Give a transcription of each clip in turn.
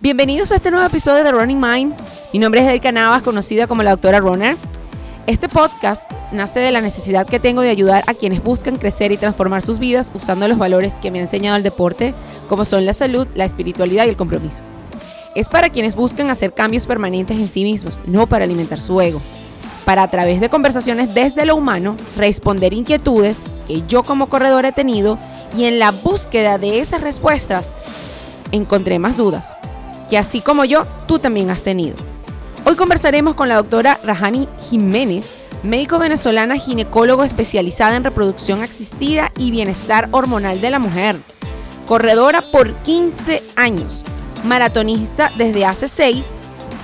Bienvenidos a este nuevo episodio de Running Mind. Mi nombre es Erika Navas, conocida como la Doctora Runner. Este podcast nace de la necesidad que tengo de ayudar a quienes buscan crecer y transformar sus vidas usando los valores que me ha enseñado el deporte, como son la salud, la espiritualidad y el compromiso. Es para quienes buscan hacer cambios permanentes en sí mismos, no para alimentar su ego. Para, a través de conversaciones desde lo humano, responder inquietudes que yo como corredor he tenido, y en la búsqueda de esas respuestas encontré más dudas que, así como yo, tú también has tenido. Hoy conversaremos con la doctora Rajani Jiménez, médico venezolana, ginecólogo especializada en reproducción asistida y bienestar hormonal de la mujer, corredora por 15 años, maratonista desde hace 6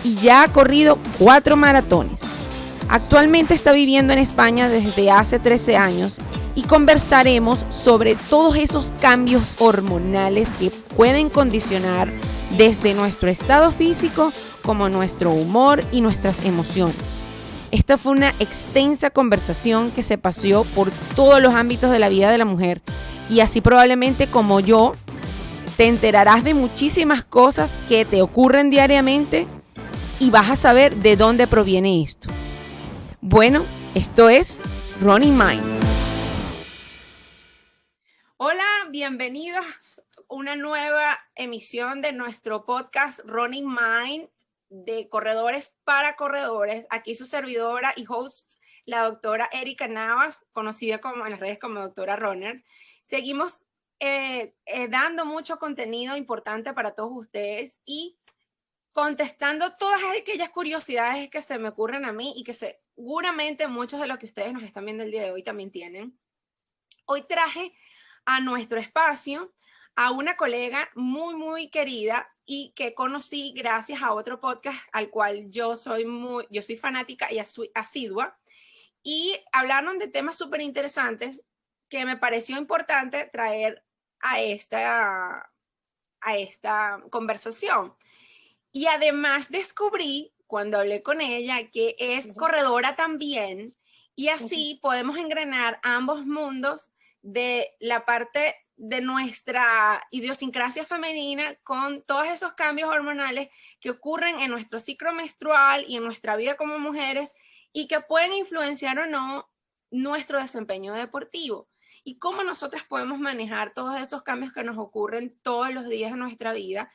y ya ha corrido 4 maratones. Actualmente está viviendo en España desde hace 13 años y conversaremos sobre todos esos cambios hormonales que pueden condicionar desde nuestro estado físico como nuestro humor y nuestras emociones. Esta fue una extensa conversación que se paseó por todos los ámbitos de la vida de la mujer, y así probablemente como yo te enterarás de muchísimas cosas que te ocurren diariamente y vas a saber de dónde proviene esto. Bueno, esto es Running Mind. Hola, bienvenidos a una nueva emisión de nuestro podcast Running Mind, de corredores para corredores. Aquí su servidora y host, la doctora Erika Navas, conocida como en las redes como Doctora Runner. Seguimos dando mucho contenido importante para todos ustedes y contestando todas aquellas curiosidades que se me ocurren a mí y que seguramente muchos de los que ustedes nos están viendo el día de hoy también tienen. Hoy traje a nuestro espacio a una colega muy querida y que conocí gracias a otro podcast al cual yo soy fanática y asidua, y hablaron de temas súper interesantes que me pareció importante traer a esta conversación. Y además descubrí, cuando hablé con ella, que es corredora también, y así podemos engrenar ambos mundos de la parte de nuestra idiosincrasia femenina con todos esos cambios hormonales que ocurren en nuestro ciclo menstrual y en nuestra vida como mujeres, y que pueden influenciar o no nuestro desempeño deportivo, y cómo nosotras podemos manejar todos esos cambios que nos ocurren todos los días de nuestra vida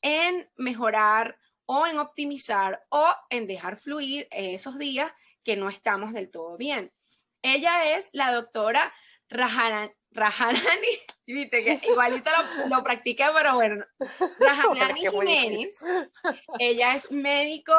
en mejorar o en optimizar o en dejar fluir esos días que no estamos del todo bien. Ella es la doctora Rajani, viste que igualito lo practiqué, pero bueno, Rajani Jiménez. Ella es médico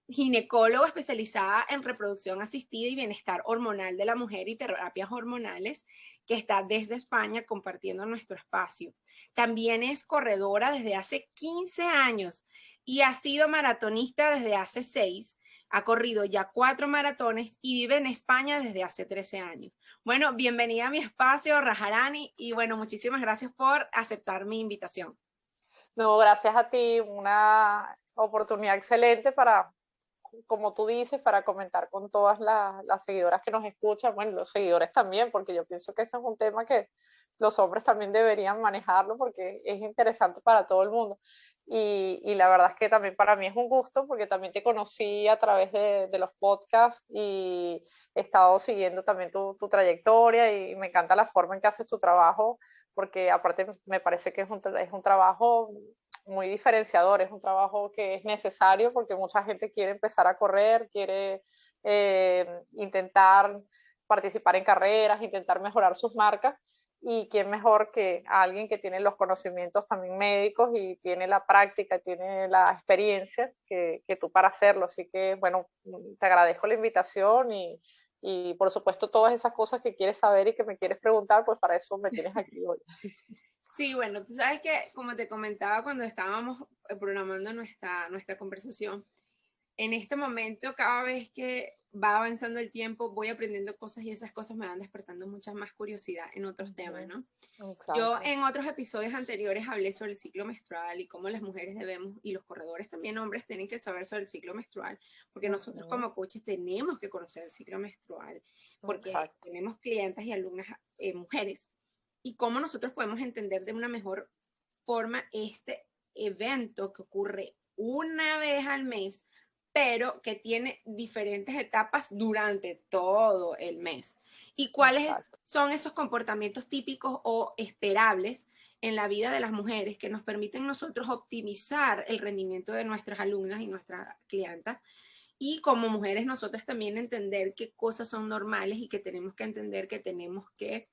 ginecólogo especializada en reproducción asistida y bienestar hormonal de la mujer y terapias hormonales, que está desde España compartiendo nuestro espacio. También es corredora desde hace 15 años y ha sido maratonista desde hace 6. Ha corrido ya 4 maratones y vive en España desde hace 13 años. Bueno, bienvenida a mi espacio, Rajani, y bueno, muchísimas gracias por aceptar mi invitación. No, gracias a ti, una oportunidad excelente para, como tú dices, para comentar con todas las seguidoras que nos escuchan, bueno, los seguidores también, porque yo pienso que ese es un tema que los hombres también deberían manejarlo porque es interesante para todo el mundo. Y la verdad es que también para mí es un gusto porque también te conocí a través de los podcasts y he estado siguiendo también tu trayectoria y me encanta la forma en que haces tu trabajo, porque aparte me parece que es un trabajo muy diferenciador, es un trabajo que es necesario porque mucha gente quiere empezar a correr, quiere intentar participar en carreras, intentar mejorar sus marcas, y quién mejor que alguien que tiene los conocimientos también médicos y tiene la práctica, tiene la experiencia que tú para hacerlo. Así que bueno, te agradezco la invitación y por supuesto todas esas cosas que quieres saber y que me quieres preguntar, pues para eso me tienes aquí hoy. Sí, bueno, tú sabes que, como te comentaba cuando estábamos programando nuestra conversación, en este momento, cada vez que va avanzando el tiempo, voy aprendiendo cosas y esas cosas me van despertando mucha más curiosidad en otros temas, ¿no? Yo Exacto. en otros episodios anteriores hablé sobre el ciclo menstrual y cómo las mujeres debemos, y los corredores también, hombres, tienen que saber sobre el ciclo menstrual, porque nosotros como coaches tenemos que conocer el ciclo menstrual, porque Exacto. tenemos clientas y alumnas mujeres, y cómo nosotros podemos entender de una mejor forma evento que ocurre una vez al mes, pero que tiene diferentes etapas durante todo el mes. ¿Y cuáles Exacto. son esos comportamientos típicos o esperables en la vida de las mujeres que nos permiten nosotros optimizar el rendimiento de nuestras alumnas y nuestras clientas? Y como mujeres nosotras también entender qué cosas son normales y que tenemos que entender que tenemos que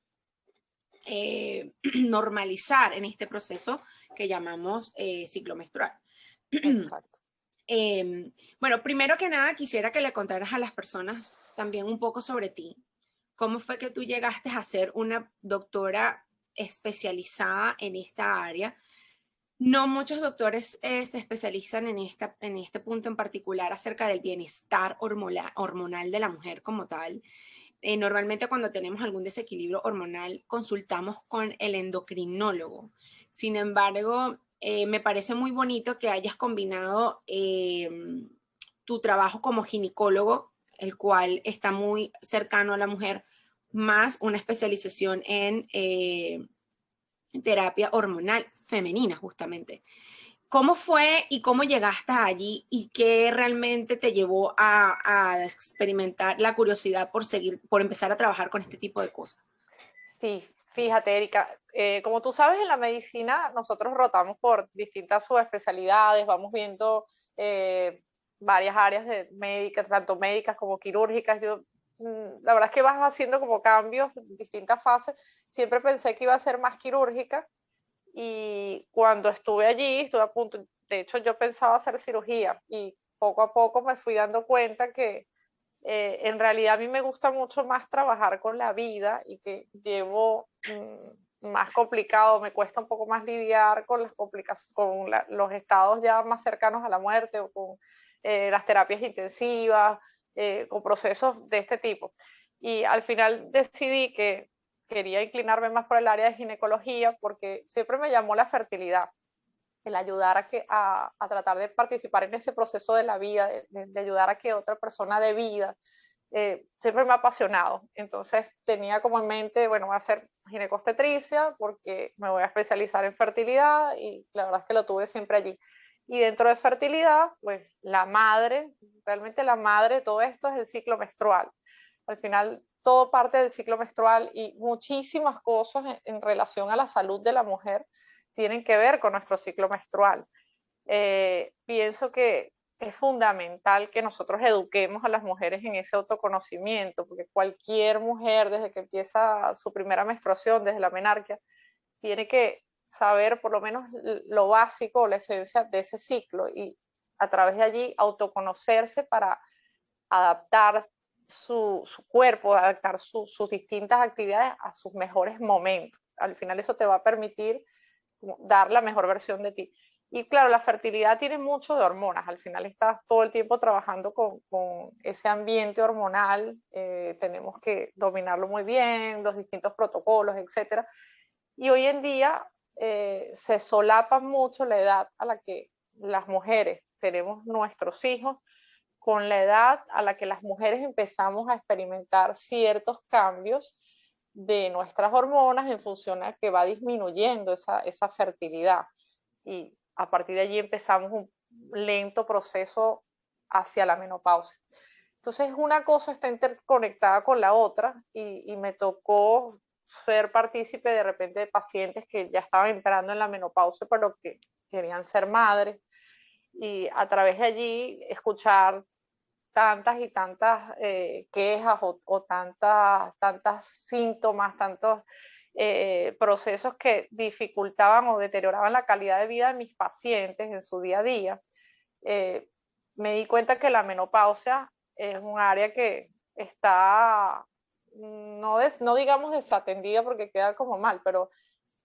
normalizar en este proceso que llamamos ciclo menstrual. Exacto. Bueno, primero que nada quisiera que le contaras a las personas también un poco sobre ti. ¿Cómo fue que tú llegaste a ser una doctora especializada en esta área? No muchos doctores se especializan en este punto en particular acerca del bienestar hormonal de la mujer como tal. Normalmente cuando tenemos algún desequilibrio hormonal consultamos con el endocrinólogo. Sin embargo, me parece muy bonito que hayas combinado tu trabajo como ginecólogo, el cual está muy cercano a la mujer, más una especialización en terapia hormonal femenina, justamente. ¿Cómo fue y cómo llegaste allí y qué realmente te llevó a experimentar la curiosidad por empezar a trabajar con este tipo de cosas? Sí, fíjate, Erika, como tú sabes, en la medicina nosotros rotamos por distintas subespecialidades, vamos viendo eh, varias áreas de médicas, tanto médicas como quirúrgicas. Yo, la verdad es que vas haciendo como cambios, distintas fases. Siempre pensé que iba a ser más quirúrgica y cuando estuve allí, estuve a punto, de hecho yo pensaba hacer cirugía y poco a poco me fui dando cuenta que en realidad a mí me gusta mucho más trabajar con la vida y que llevo más complicado, me cuesta un poco más lidiar con las complicaciones, con los estados ya más cercanos a la muerte o con las terapias intensivas, con procesos de este tipo. Y al final decidí que quería inclinarme más por el área de ginecología porque siempre me llamó la fertilidad, el ayudar a tratar de participar en ese proceso de la vida, de ayudar a que otra persona dé vida, siempre me ha apasionado. Entonces tenía como en mente, bueno, voy a hacer ginecostetricia porque me voy a especializar en fertilidad y la verdad es que lo tuve siempre allí. Y dentro de fertilidad, pues la madre, realmente la madre de todo esto es el ciclo menstrual. Al final, todo parte del ciclo menstrual y muchísimas cosas en relación a la salud de la mujer tienen que ver con nuestro ciclo menstrual. Pienso que es fundamental que nosotros eduquemos a las mujeres en ese autoconocimiento, porque cualquier mujer desde que empieza su primera menstruación, desde la menarquia, tiene que saber por lo menos lo básico o la esencia de ese ciclo y a través de allí autoconocerse para adaptar su cuerpo, adaptar sus distintas actividades a sus mejores momentos. Al final eso te va a permitir dar la mejor versión de ti. Y claro, la fertilidad tiene mucho de hormonas. Al final estás todo el tiempo trabajando con ese ambiente hormonal. Tenemos que dominarlo muy bien, los distintos protocolos, etcétera. Y hoy en día se solapa mucho la edad a la que las mujeres tenemos nuestros hijos con la edad a la que las mujeres empezamos a experimentar ciertos cambios de nuestras hormonas en función a que va disminuyendo esa fertilidad. Y a partir de allí empezamos un lento proceso hacia la menopausia. Entonces, una cosa está interconectada con la otra y me tocó ser partícipe de repente de pacientes que ya estaban entrando en la menopausia, pero que querían ser madres y a través de allí escuchar tantas y tantas quejas o tantas síntomas, tantos procesos que dificultaban o deterioraban la calidad de vida de mis pacientes en su día a día. eh, Me di cuenta que la menopausia es un área que está, no digamos desatendida porque queda como mal, pero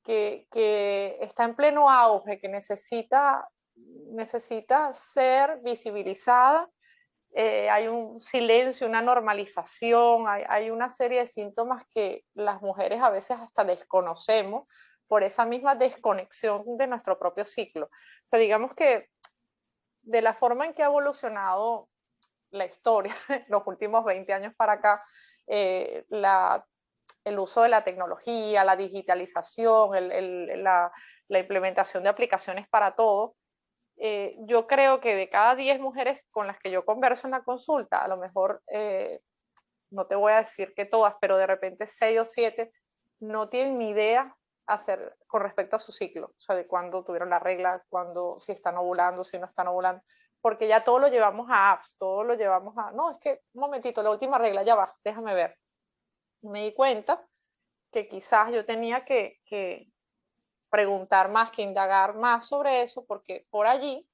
que está en pleno auge, que necesita ser visibilizada. Hay un silencio, una normalización, hay una serie de síntomas que las mujeres a veces hasta desconocemos por esa misma desconexión de nuestro propio ciclo. O sea, digamos que de la forma en que ha evolucionado la historia, los últimos 20 años para acá, el uso de la tecnología, la digitalización, la implementación de aplicaciones para todo. Yo creo que de cada 10 mujeres con las que yo converso en la consulta, a lo mejor, no te voy a decir que todas, pero de repente 6 o 7 no tienen ni idea hacer con respecto a su ciclo, o sea, de cuándo tuvieron la regla, cuándo, si están ovulando, si no están ovulando, porque ya todo lo llevamos a apps, todo lo llevamos a, no, es que, un momentito, la última regla, ya va, déjame ver. Y me di cuenta que quizás yo tenía que preguntar más, que indagar más sobre eso, porque por allí,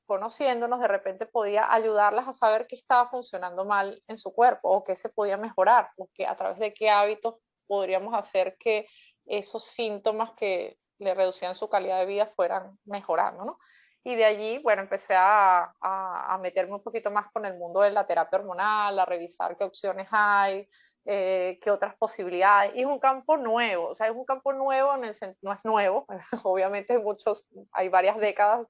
conociéndonos, de repente podía ayudarlas a saber qué estaba funcionando mal en su cuerpo o qué se podía mejorar, o que a través de qué hábitos podríamos hacer que esos síntomas que le reducían su calidad de vida fueran mejorando, ¿no? Y de allí, bueno, empecé a meterme un poquito más con el mundo de la terapia hormonal, a revisar qué opciones hay, qué otras posibilidades. Y es un campo nuevo, o sea, es un campo nuevo, no es nuevo, obviamente hay varias décadas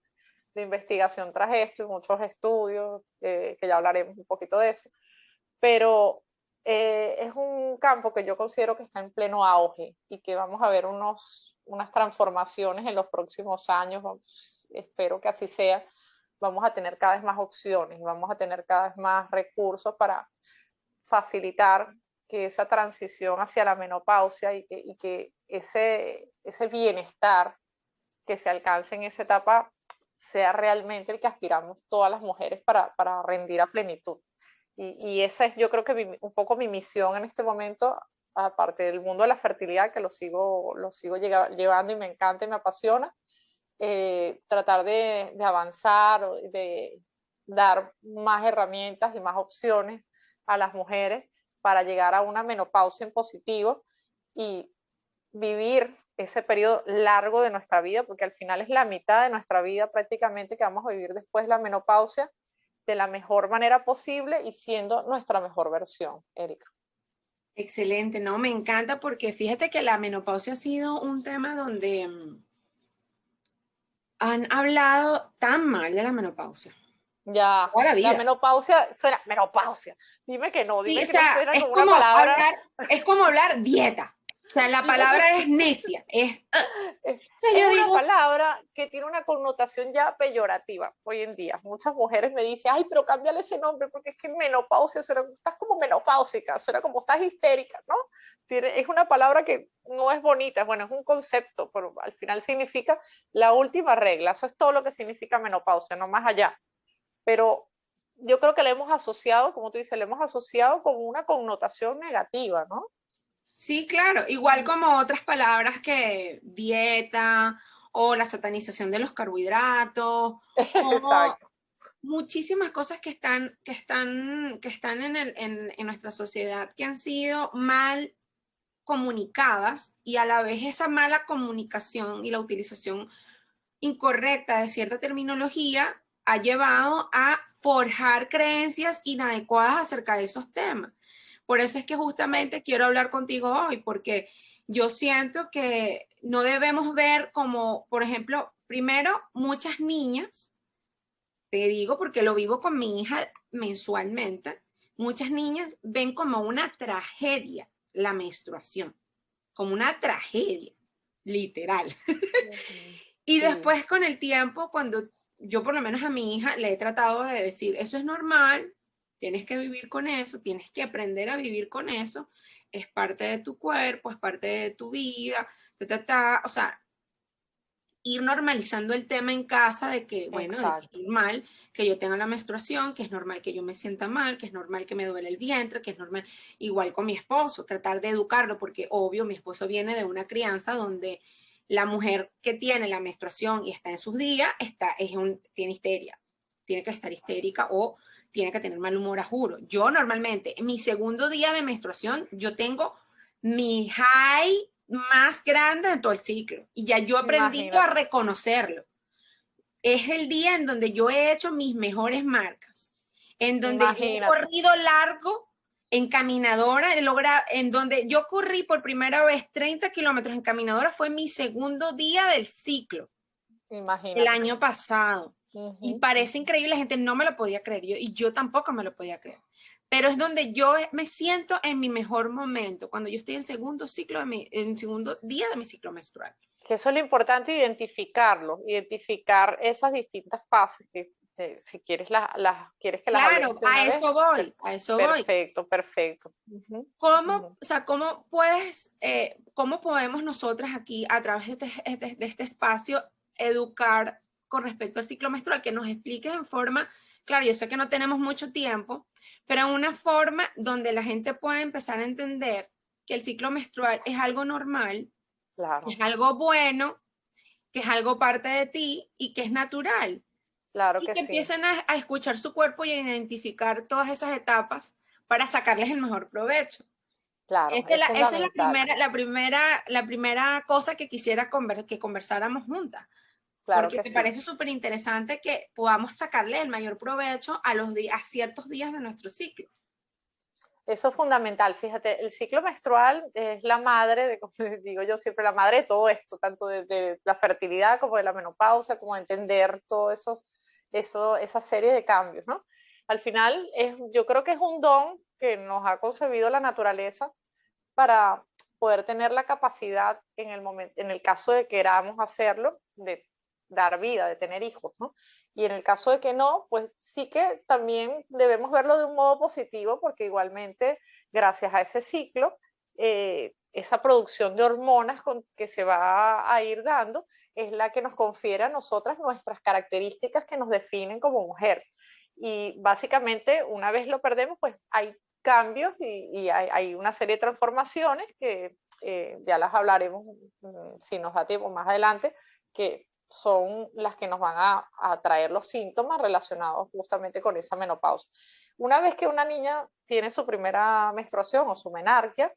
de investigación tras esto y muchos estudios, que ya hablaremos un poquito de eso, pero es un campo que yo considero que está en pleno auge y que vamos a ver unas transformaciones en los próximos años, espero que así sea, vamos a tener cada vez más opciones, vamos a tener cada vez más recursos para facilitar que esa transición hacia la menopausia y que ese bienestar que se alcance en esa etapa sea realmente el que aspiramos todas las mujeres para rendir a plenitud. Y esa es, yo creo que un poco mi misión en este momento, aparte del mundo de la fertilidad, que lo sigo llevando y me encanta y me apasiona, tratar de avanzar, de dar más herramientas y más opciones a las mujeres para llegar a una menopausia en positivo y vivir ese periodo largo de nuestra vida, porque al final es la mitad de nuestra vida prácticamente que vamos a vivir después de la menopausia, de la mejor manera posible y siendo nuestra mejor versión, Erika. Excelente, ¿no? Me encanta porque fíjate que la menopausia ha sido un tema donde han hablado tan mal de la menopausia. Ya, Toda la vida. la menopausia suena, menopausia, dime que no, dime Sí, que no suena es como como una palabra. es como hablar dieta. O sea, la palabra es necia, es yo una digo, palabra que tiene una connotación ya peyorativa hoy en día. Muchas mujeres me dicen, ay, pero cámbiale ese nombre porque es que menopausia suena, estás como menopáusica, suena como estás histérica, ¿no? Es una palabra que no es bonita, bueno, es un concepto, pero al final significa la última regla. Eso es todo lo que significa menopausia, no más allá. Pero yo creo que le hemos asociado, como tú dices, le hemos asociado con una connotación negativa, ¿no? sí, claro, igual como otras palabras que dieta o la satanización de los carbohidratos o Exacto. muchísimas cosas que están en nuestra sociedad que han sido mal comunicadas y a la vez esa mala comunicación y la utilización incorrecta de cierta terminología ha llevado a forjar creencias inadecuadas acerca de esos temas. Por eso es que justamente quiero hablar contigo hoy, porque yo siento que no debemos ver como, por ejemplo, primero, muchas niñas, te digo porque lo vivo con mi hija mensualmente, muchas niñas ven como una tragedia la menstruación, como una tragedia, literal. Y Sí. después con el tiempo, cuando yo por lo menos a mi hija le he tratado de decir, eso es normal, tienes que vivir con eso, tienes que aprender a vivir con eso, es parte de tu cuerpo, es parte de tu vida, o sea, ir normalizando el tema en casa de que, bueno, es Exacto. normal que yo tenga la menstruación, que es normal que yo me sienta mal, que es normal que me duele el vientre, que es normal, igual con mi esposo, tratar de educarlo, porque obvio, mi esposo viene de una crianza donde la mujer que tiene la menstruación y está en sus días, tiene histeria, tiene que estar histérica o tiene que tener mal humor, a juro. Yo normalmente, en mi segundo día de menstruación, yo tengo mi high más grande de todo el ciclo y ya yo he aprendido a Imagínate. reconocerlo. Es el día en donde yo he hecho mis mejores marcas, en donde yo he Imagínate. corrido largo en caminadora, en donde yo corrí por primera vez 30 kilómetros en caminadora, fue mi segundo día del ciclo, el Imagínate. año pasado. Y parece increíble, la gente no me lo podía creer, y yo tampoco me lo podía creer. Pero es donde yo me siento en mi mejor momento, cuando yo estoy en segundo día de mi ciclo menstrual. que eso es lo importante, identificar esas distintas fases, si quieres, quieres que las hablemos Claro, de una vez. a eso voy. Perfecto, perfecto. Ujú, ¿Cómo, ujú. o sea, cómo puedes, cómo podemos nosotras aquí, a través de este espacio, educar con respecto al ciclo menstrual? Que nos expliques en forma, claro, yo sé que no tenemos mucho tiempo, pero en una forma donde la gente pueda empezar a entender que el ciclo menstrual es algo normal, que es Claro, algo bueno, que es algo parte de ti y que es natural. claro Y que que sí, empiecen a escuchar su cuerpo y a identificar todas esas etapas para sacarles el mejor provecho. claro, es Esa es fundamental. la primera cosa que quisiera que conversáramos juntas, Claro porque que me sí. parece súper interesante que podamos sacarle el mayor provecho a a ciertos días de nuestro ciclo. Eso es fundamental. Fíjate, el ciclo menstrual es la madre, como les digo yo siempre, la madre de todo esto, tanto de la fertilidad como de la menopausia, como de entender todo esa serie de cambios, ¿no? Al final, yo creo que es un don que nos ha concebido la naturaleza para poder tener la capacidad en el momento, en el caso de que queramos hacerlo, de dar vida, de tener hijos, ¿no? Y en el caso de que no, pues sí que también debemos verlo de un modo positivo, porque igualmente, gracias a ese ciclo, esa producción de hormonas que se va a ir dando es la que nos confiere a nosotras nuestras características que nos definen como mujer. Y básicamente, una vez lo perdemos, pues hay cambios y hay una serie de transformaciones que ya las hablaremos si nos da tiempo más adelante, que son las que nos van a traer los síntomas relacionados justamente con esa menopausia. Una vez que una niña tiene su primera menstruación o su menarquia,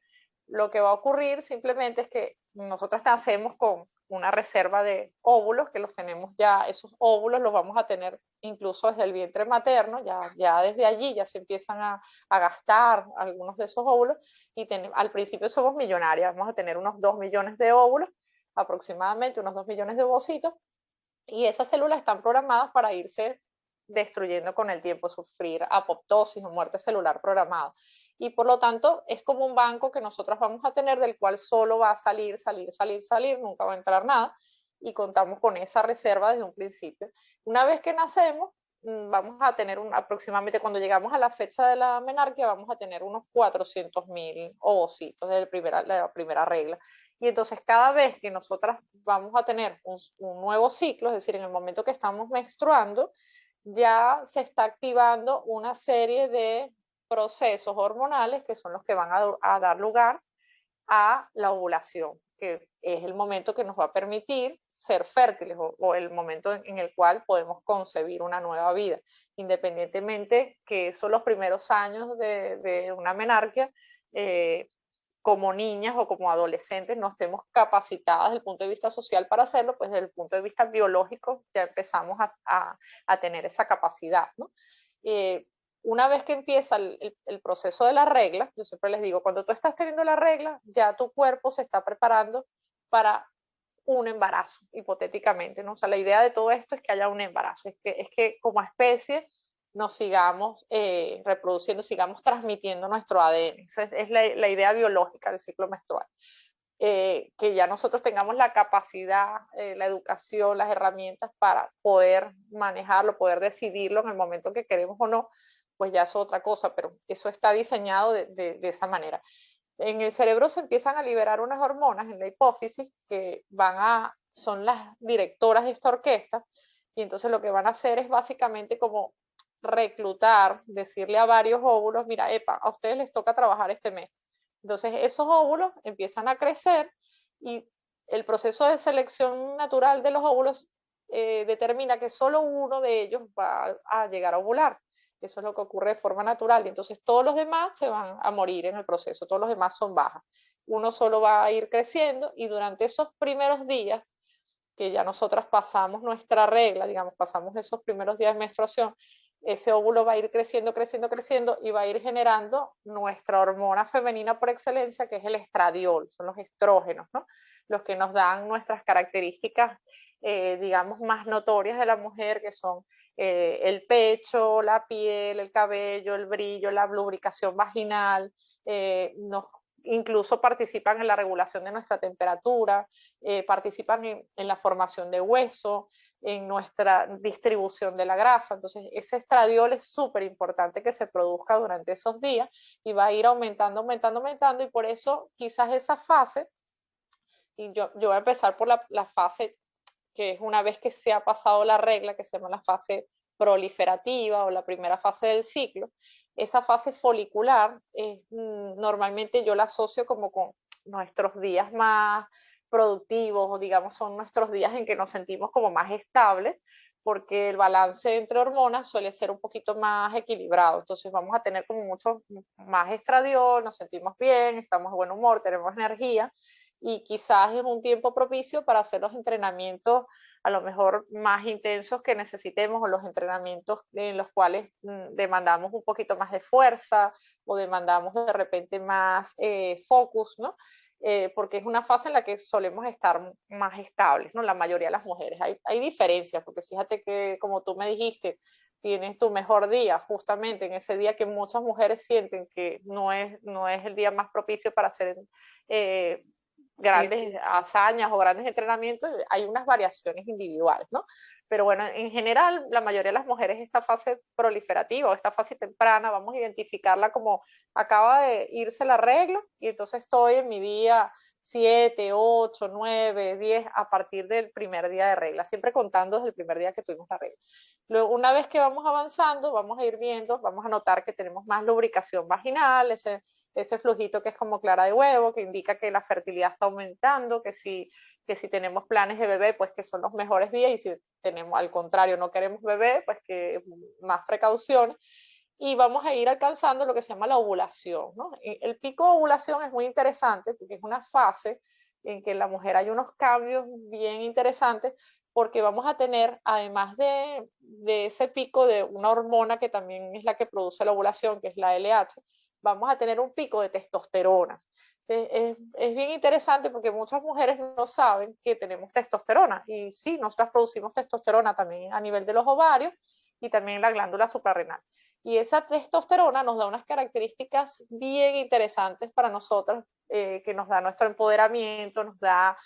lo que va a ocurrir simplemente es que nosotras nacemos con una reserva de óvulos, que los tenemos ya, esos óvulos los vamos a tener incluso desde el vientre materno, ya desde allí ya se empiezan a gastar algunos de esos óvulos y al principio somos millonarias, vamos a tener unos 2 millones de óvulos, aproximadamente unos 2 millones de ovocitos, y esas células están programadas para irse destruyendo con el tiempo, sufrir apoptosis o muerte celular programada. Y por lo tanto es como un banco que nosotros vamos a tener del cual solo va a salir, salir, salir, salir, nunca va a entrar nada y contamos con esa reserva desde un principio. Una vez que nacemos, vamos a tener aproximadamente, cuando llegamos a la fecha de la menarquia, vamos a tener unos 400.000 ovocitos de la primera regla. Y entonces cada vez que nosotras vamos a tener un nuevo ciclo, es decir, en el momento que estamos menstruando, ya se está activando una serie de procesos hormonales que son los que van a dar lugar a la ovulación, que es el momento que nos va a permitir ser fértiles o el momento en el cual podemos concebir una nueva vida, independientemente que eso los primeros años de una menarquia, como niñas o como adolescentes no estemos capacitadas desde el punto de vista social para hacerlo, pues desde el punto de vista biológico ya empezamos a tener esa capacidad, ¿no? Una vez que empieza el proceso de la regla, yo siempre les digo, cuando tú estás teniendo la regla, ya tu cuerpo se está preparando para un embarazo, hipotéticamente, ¿no? O sea, la idea de todo esto es que haya un embarazo, es que como especie nos sigamos reproduciendo, sigamos transmitiendo nuestro ADN. Eso es la idea biológica del ciclo menstrual. Que ya nosotros tengamos la capacidad, la educación, las herramientas para poder manejarlo, poder decidirlo en el momento que queremos o no, pues ya es otra cosa, pero eso está diseñado de esa manera. En el cerebro se empiezan a liberar unas hormonas en la hipófisis que son las directoras de esta orquesta, y entonces lo que van a hacer es básicamente como reclutar, decirle a varios óvulos, mira, epa, a ustedes les toca trabajar este mes. Entonces esos óvulos empiezan a crecer y el proceso de selección natural de los óvulos determina que solo uno de ellos va a llegar a ovular. Eso es lo que ocurre de forma natural. Y entonces todos los demás se van a morir en el proceso, todos los demás son bajas. Uno solo va a ir creciendo y durante esos primeros días que ya nosotras pasamos nuestra regla, digamos, pasamos esos primeros días de menstruación, ese óvulo va a ir creciendo, creciendo, creciendo y va a ir generando nuestra hormona femenina por excelencia, que es el estradiol, son los estrógenos, ¿no? Los que nos dan nuestras características, digamos, más notorias de la mujer, que son el pecho, la piel, el cabello, el brillo, la lubricación vaginal, nos incluso participan en la regulación de nuestra temperatura, participan en la formación de hueso, en nuestra distribución de la grasa. Entonces, ese estradiol es súper importante que se produzca durante esos días y va a ir aumentando, aumentando, aumentando, y por eso quizás esa fase, y yo voy a empezar por la fase que es una vez que se ha pasado la regla, que se llama la fase proliferativa o la primera fase del ciclo. Esa fase folicular, normalmente yo la asocio como con nuestros días más productivos, o digamos son nuestros días en que nos sentimos como más estables, porque el balance entre hormonas suele ser un poquito más equilibrado. Entonces vamos a tener como mucho más estradiol, nos sentimos bien, estamos de buen humor, tenemos energía, y quizás es un tiempo propicio para hacer los entrenamientos a lo mejor más intensos que necesitemos, o los entrenamientos en los cuales demandamos un poquito más de fuerza o demandamos de repente más focus, ¿no? Porque es una fase en la que solemos estar más estables, ¿no? La mayoría de las mujeres. Hay diferencias, porque fíjate que, como tú me dijiste, tienes tu mejor día justamente en ese día que muchas mujeres sienten que no es el día más propicio para hacer grandes hazañas o grandes entrenamientos. Hay unas variaciones individuales, ¿no? Pero bueno, en general, la mayoría de las mujeres, esta fase proliferativa o esta fase temprana, vamos a identificarla como acaba de irse la regla y entonces estoy en mi día 7, 8, 9, 10 a partir del primer día de regla, siempre contando desde el primer día que tuvimos la regla. Luego, una vez que vamos avanzando, vamos a ir viendo, vamos a notar que tenemos más lubricación vaginal, ese flujito que es como clara de huevo, que indica que la fertilidad está aumentando, que si tenemos planes de bebé, pues que son los mejores días, y si tenemos, al contrario, no queremos bebé, pues que más precauciones. Y vamos a ir alcanzando lo que se llama la ovulación, ¿no? El pico de ovulación es muy interesante porque es una fase en que en la mujer hay unos cambios bien interesantes, porque vamos a tener, además de ese pico de una hormona que también es la que produce la ovulación, que es la LH, vamos a tener un pico de testosterona. Es bien interesante porque muchas mujeres no saben que tenemos testosterona, y sí, nosotras producimos testosterona también a nivel de los ovarios y también en la glándula suprarrenal. Y esa testosterona nos da unas características bien interesantes para nosotras, que nos da nuestro empoderamiento, nos da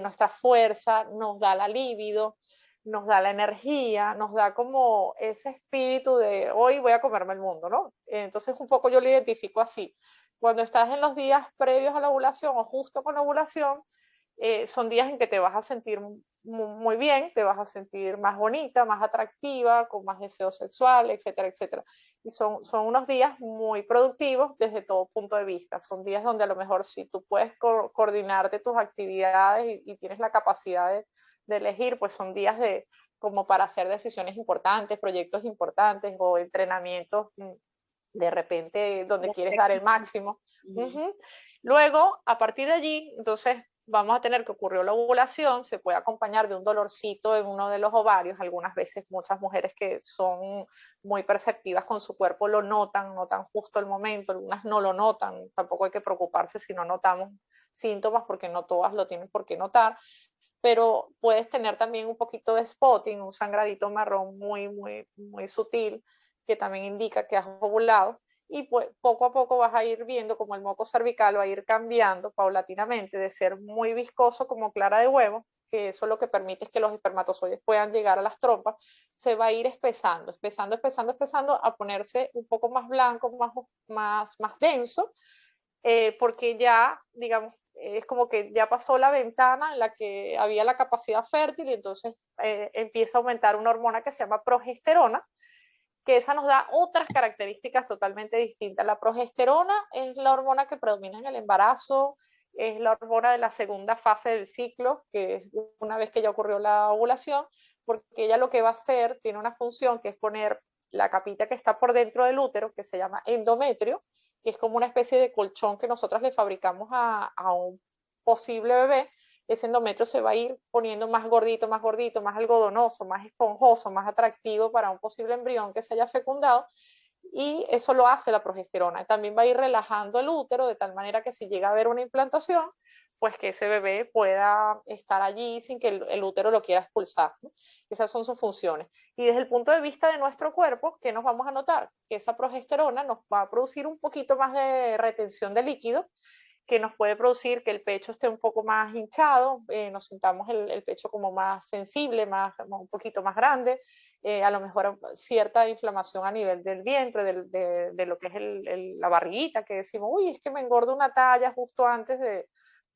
nuestra fuerza, nos da la libido, nos da la energía, nos da como ese espíritu de hoy voy a comerme el mundo, ¿no? Entonces un poco yo lo identifico así. Cuando estás en los días previos a la ovulación o justo con la ovulación, son días en que te vas a sentir muy bien, te vas a sentir más bonita, más atractiva, con más deseo sexual, etcétera, etcétera. Y son unos días muy productivos desde todo punto de vista. Son días donde a lo mejor si tú puedes coordinarte tus actividades y tienes la capacidad de elegir, pues son días como para hacer decisiones importantes, proyectos importantes o entrenamientos de repente donde quieres dar el máximo. Luego, a partir de allí, entonces vamos a tener que ocurrió la ovulación, se puede acompañar de un dolorcito en uno de los ovarios. Algunas veces muchas mujeres que son muy perceptivas con su cuerpo lo notan justo el momento, algunas no lo notan, tampoco hay que preocuparse si no notamos síntomas, porque no todas lo tienen por qué notar, pero puedes tener también un poquito de spotting, un sangradito marrón muy, muy, muy sutil, que también indica que has ovulado, y pues poco a poco vas a ir viendo como el moco cervical va a ir cambiando paulatinamente de ser muy viscoso como clara de huevo, que eso lo que permite es que los espermatozoides puedan llegar a las trompas, se va a ir espesando, espesando, espesando, espesando, a ponerse un poco más blanco, más denso, porque ya, digamos, es como que ya pasó la ventana en la que había la capacidad fértil, y entonces empieza a aumentar una hormona que se llama progesterona, que esa nos da otras características totalmente distintas. La progesterona es la hormona que predomina en el embarazo, es la hormona de la segunda fase del ciclo, que es una vez que ya ocurrió la ovulación, porque ella lo que va a hacer, tiene una función que es poner la capita que está por dentro del útero, que se llama endometrio, que es como una especie de colchón que nosotras le fabricamos a un posible bebé. Ese endometrio se va a ir poniendo más gordito, más gordito, más algodonoso, más esponjoso, más atractivo para un posible embrión que se haya fecundado, y eso lo hace la progesterona. También va a ir relajando el útero de tal manera que si llega a haber una implantación, pues que ese bebé pueda estar allí sin que el útero lo quiera expulsar, ¿no? Esas son sus funciones. Y desde el punto de vista de nuestro cuerpo, ¿qué nos vamos a notar? Que esa progesterona nos va a producir un poquito más de retención de líquido, que nos puede producir que el pecho esté un poco más hinchado, nos sintamos el pecho como más sensible, un poquito más grande, a lo mejor cierta inflamación a nivel del vientre, de lo que es la barriguita, que decimos, uy, es que me engordo una talla justo antes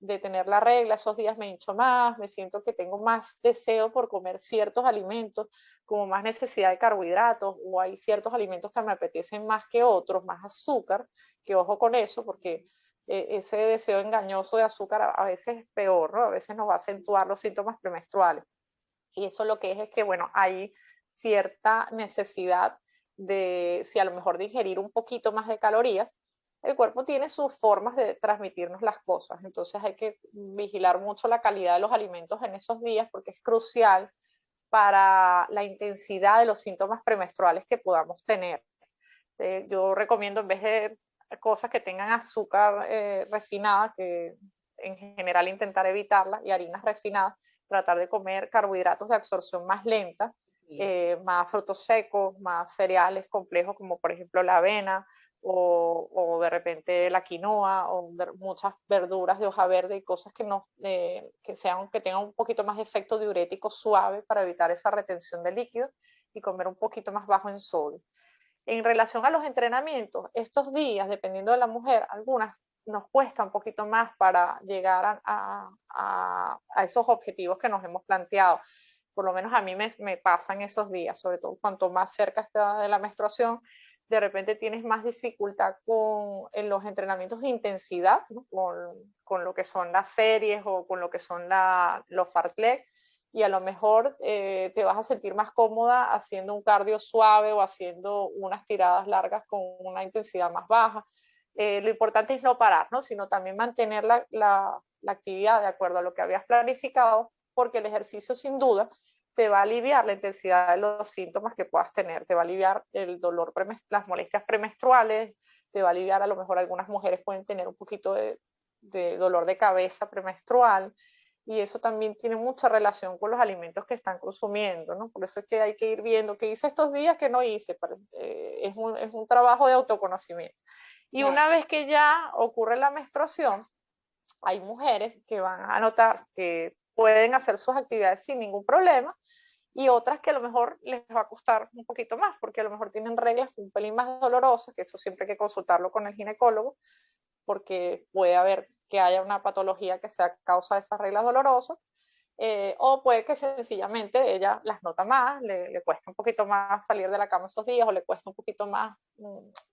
de tener la regla, esos días me hincho más, me siento que tengo más deseo por comer ciertos alimentos, como más necesidad de carbohidratos, o hay ciertos alimentos que me apetecen más que otros, más azúcar, que ojo con eso, porque ese deseo engañoso de azúcar a veces es peor, ¿no? A veces nos va a acentuar los síntomas premenstruales. Y eso lo que es que, bueno, hay cierta necesidad de, si a lo mejor de ingerir un poquito más de calorías, el cuerpo tiene sus formas de transmitirnos las cosas. Entonces hay que vigilar mucho la calidad de los alimentos en esos días porque es crucial para la intensidad de los síntomas premenstruales que podamos tener. Yo recomiendo en vez de cosas que tengan azúcar refinada, que en general intentar evitarla, y harinas refinadas, tratar de comer carbohidratos de absorción más lenta, más frutos secos, más cereales complejos como por ejemplo la avena o de repente la quinoa o muchas verduras de hoja verde y cosas que tengan un poquito más de efecto diurético suave para evitar esa retención de líquidos y comer un poquito más bajo en sodio. En relación a los entrenamientos, estos días, dependiendo de la mujer, algunas nos cuesta un poquito más para llegar a esos objetivos que nos hemos planteado. Por lo menos a mí me pasan esos días, sobre todo cuanto más cerca está de la menstruación, de repente tienes más dificultad en los entrenamientos de intensidad, ¿no? con lo que son las series o con lo que son los fartlek, y a lo mejor te vas a sentir más cómoda haciendo un cardio suave o haciendo unas tiradas largas con una intensidad más baja. Lo importante es no parar, ¿no? Sino también mantener la actividad de acuerdo a lo que habías planificado, porque el ejercicio sin duda te va a aliviar la intensidad de los síntomas que puedas tener, te va a aliviar el dolor, las molestias premenstruales, te va a aliviar, a lo mejor algunas mujeres pueden tener un poquito de dolor de cabeza premenstrual, y eso también tiene mucha relación con los alimentos que están consumiendo, ¿no? Por eso es que hay que ir viendo qué hice estos días que no hice. Es un trabajo de autoconocimiento. Y una vez que ya ocurre la menstruación, hay mujeres que van a notar que pueden hacer sus actividades sin ningún problema y otras que a lo mejor les va a costar un poquito más porque a lo mejor tienen reglas un pelín más dolorosas, que eso siempre hay que consultarlo con el ginecólogo porque puede haber que haya una patología que sea causa de esas reglas dolorosas, o puede que sencillamente ella las nota más, le cuesta un poquito más salir de la cama esos días o le cuesta un poquito más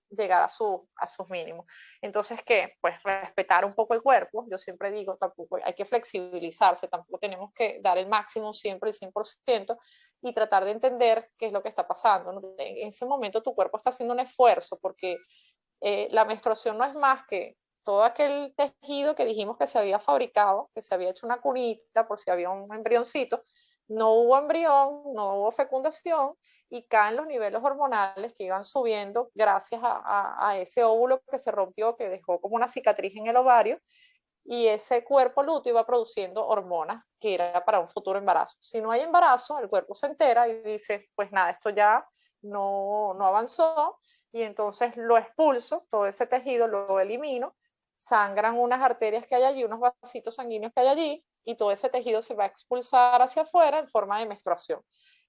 llegar a sus mínimos. Entonces, ¿qué? Pues respetar un poco el cuerpo. Yo siempre digo, tampoco hay que flexibilizarse, tampoco tenemos que dar el máximo siempre, el 100%, y tratar de entender qué es lo que está pasando, ¿no? En ese momento tu cuerpo está haciendo un esfuerzo porque la menstruación no es más que todo aquel tejido que dijimos que se había fabricado, que se había hecho una cunita por si había un embrioncito, no hubo embrión, no hubo fecundación y caen los niveles hormonales que iban subiendo gracias a ese óvulo que se rompió, que dejó como una cicatriz en el ovario, y ese cuerpo lúteo iba produciendo hormonas que era para un futuro embarazo. Si no hay embarazo, el cuerpo se entera y dice, pues nada, esto ya no avanzó, y entonces lo expulso, todo ese tejido lo elimino, sangran unas arterias que hay allí, unos vasitos sanguíneos que hay allí, y todo ese tejido se va a expulsar hacia afuera en forma de menstruación.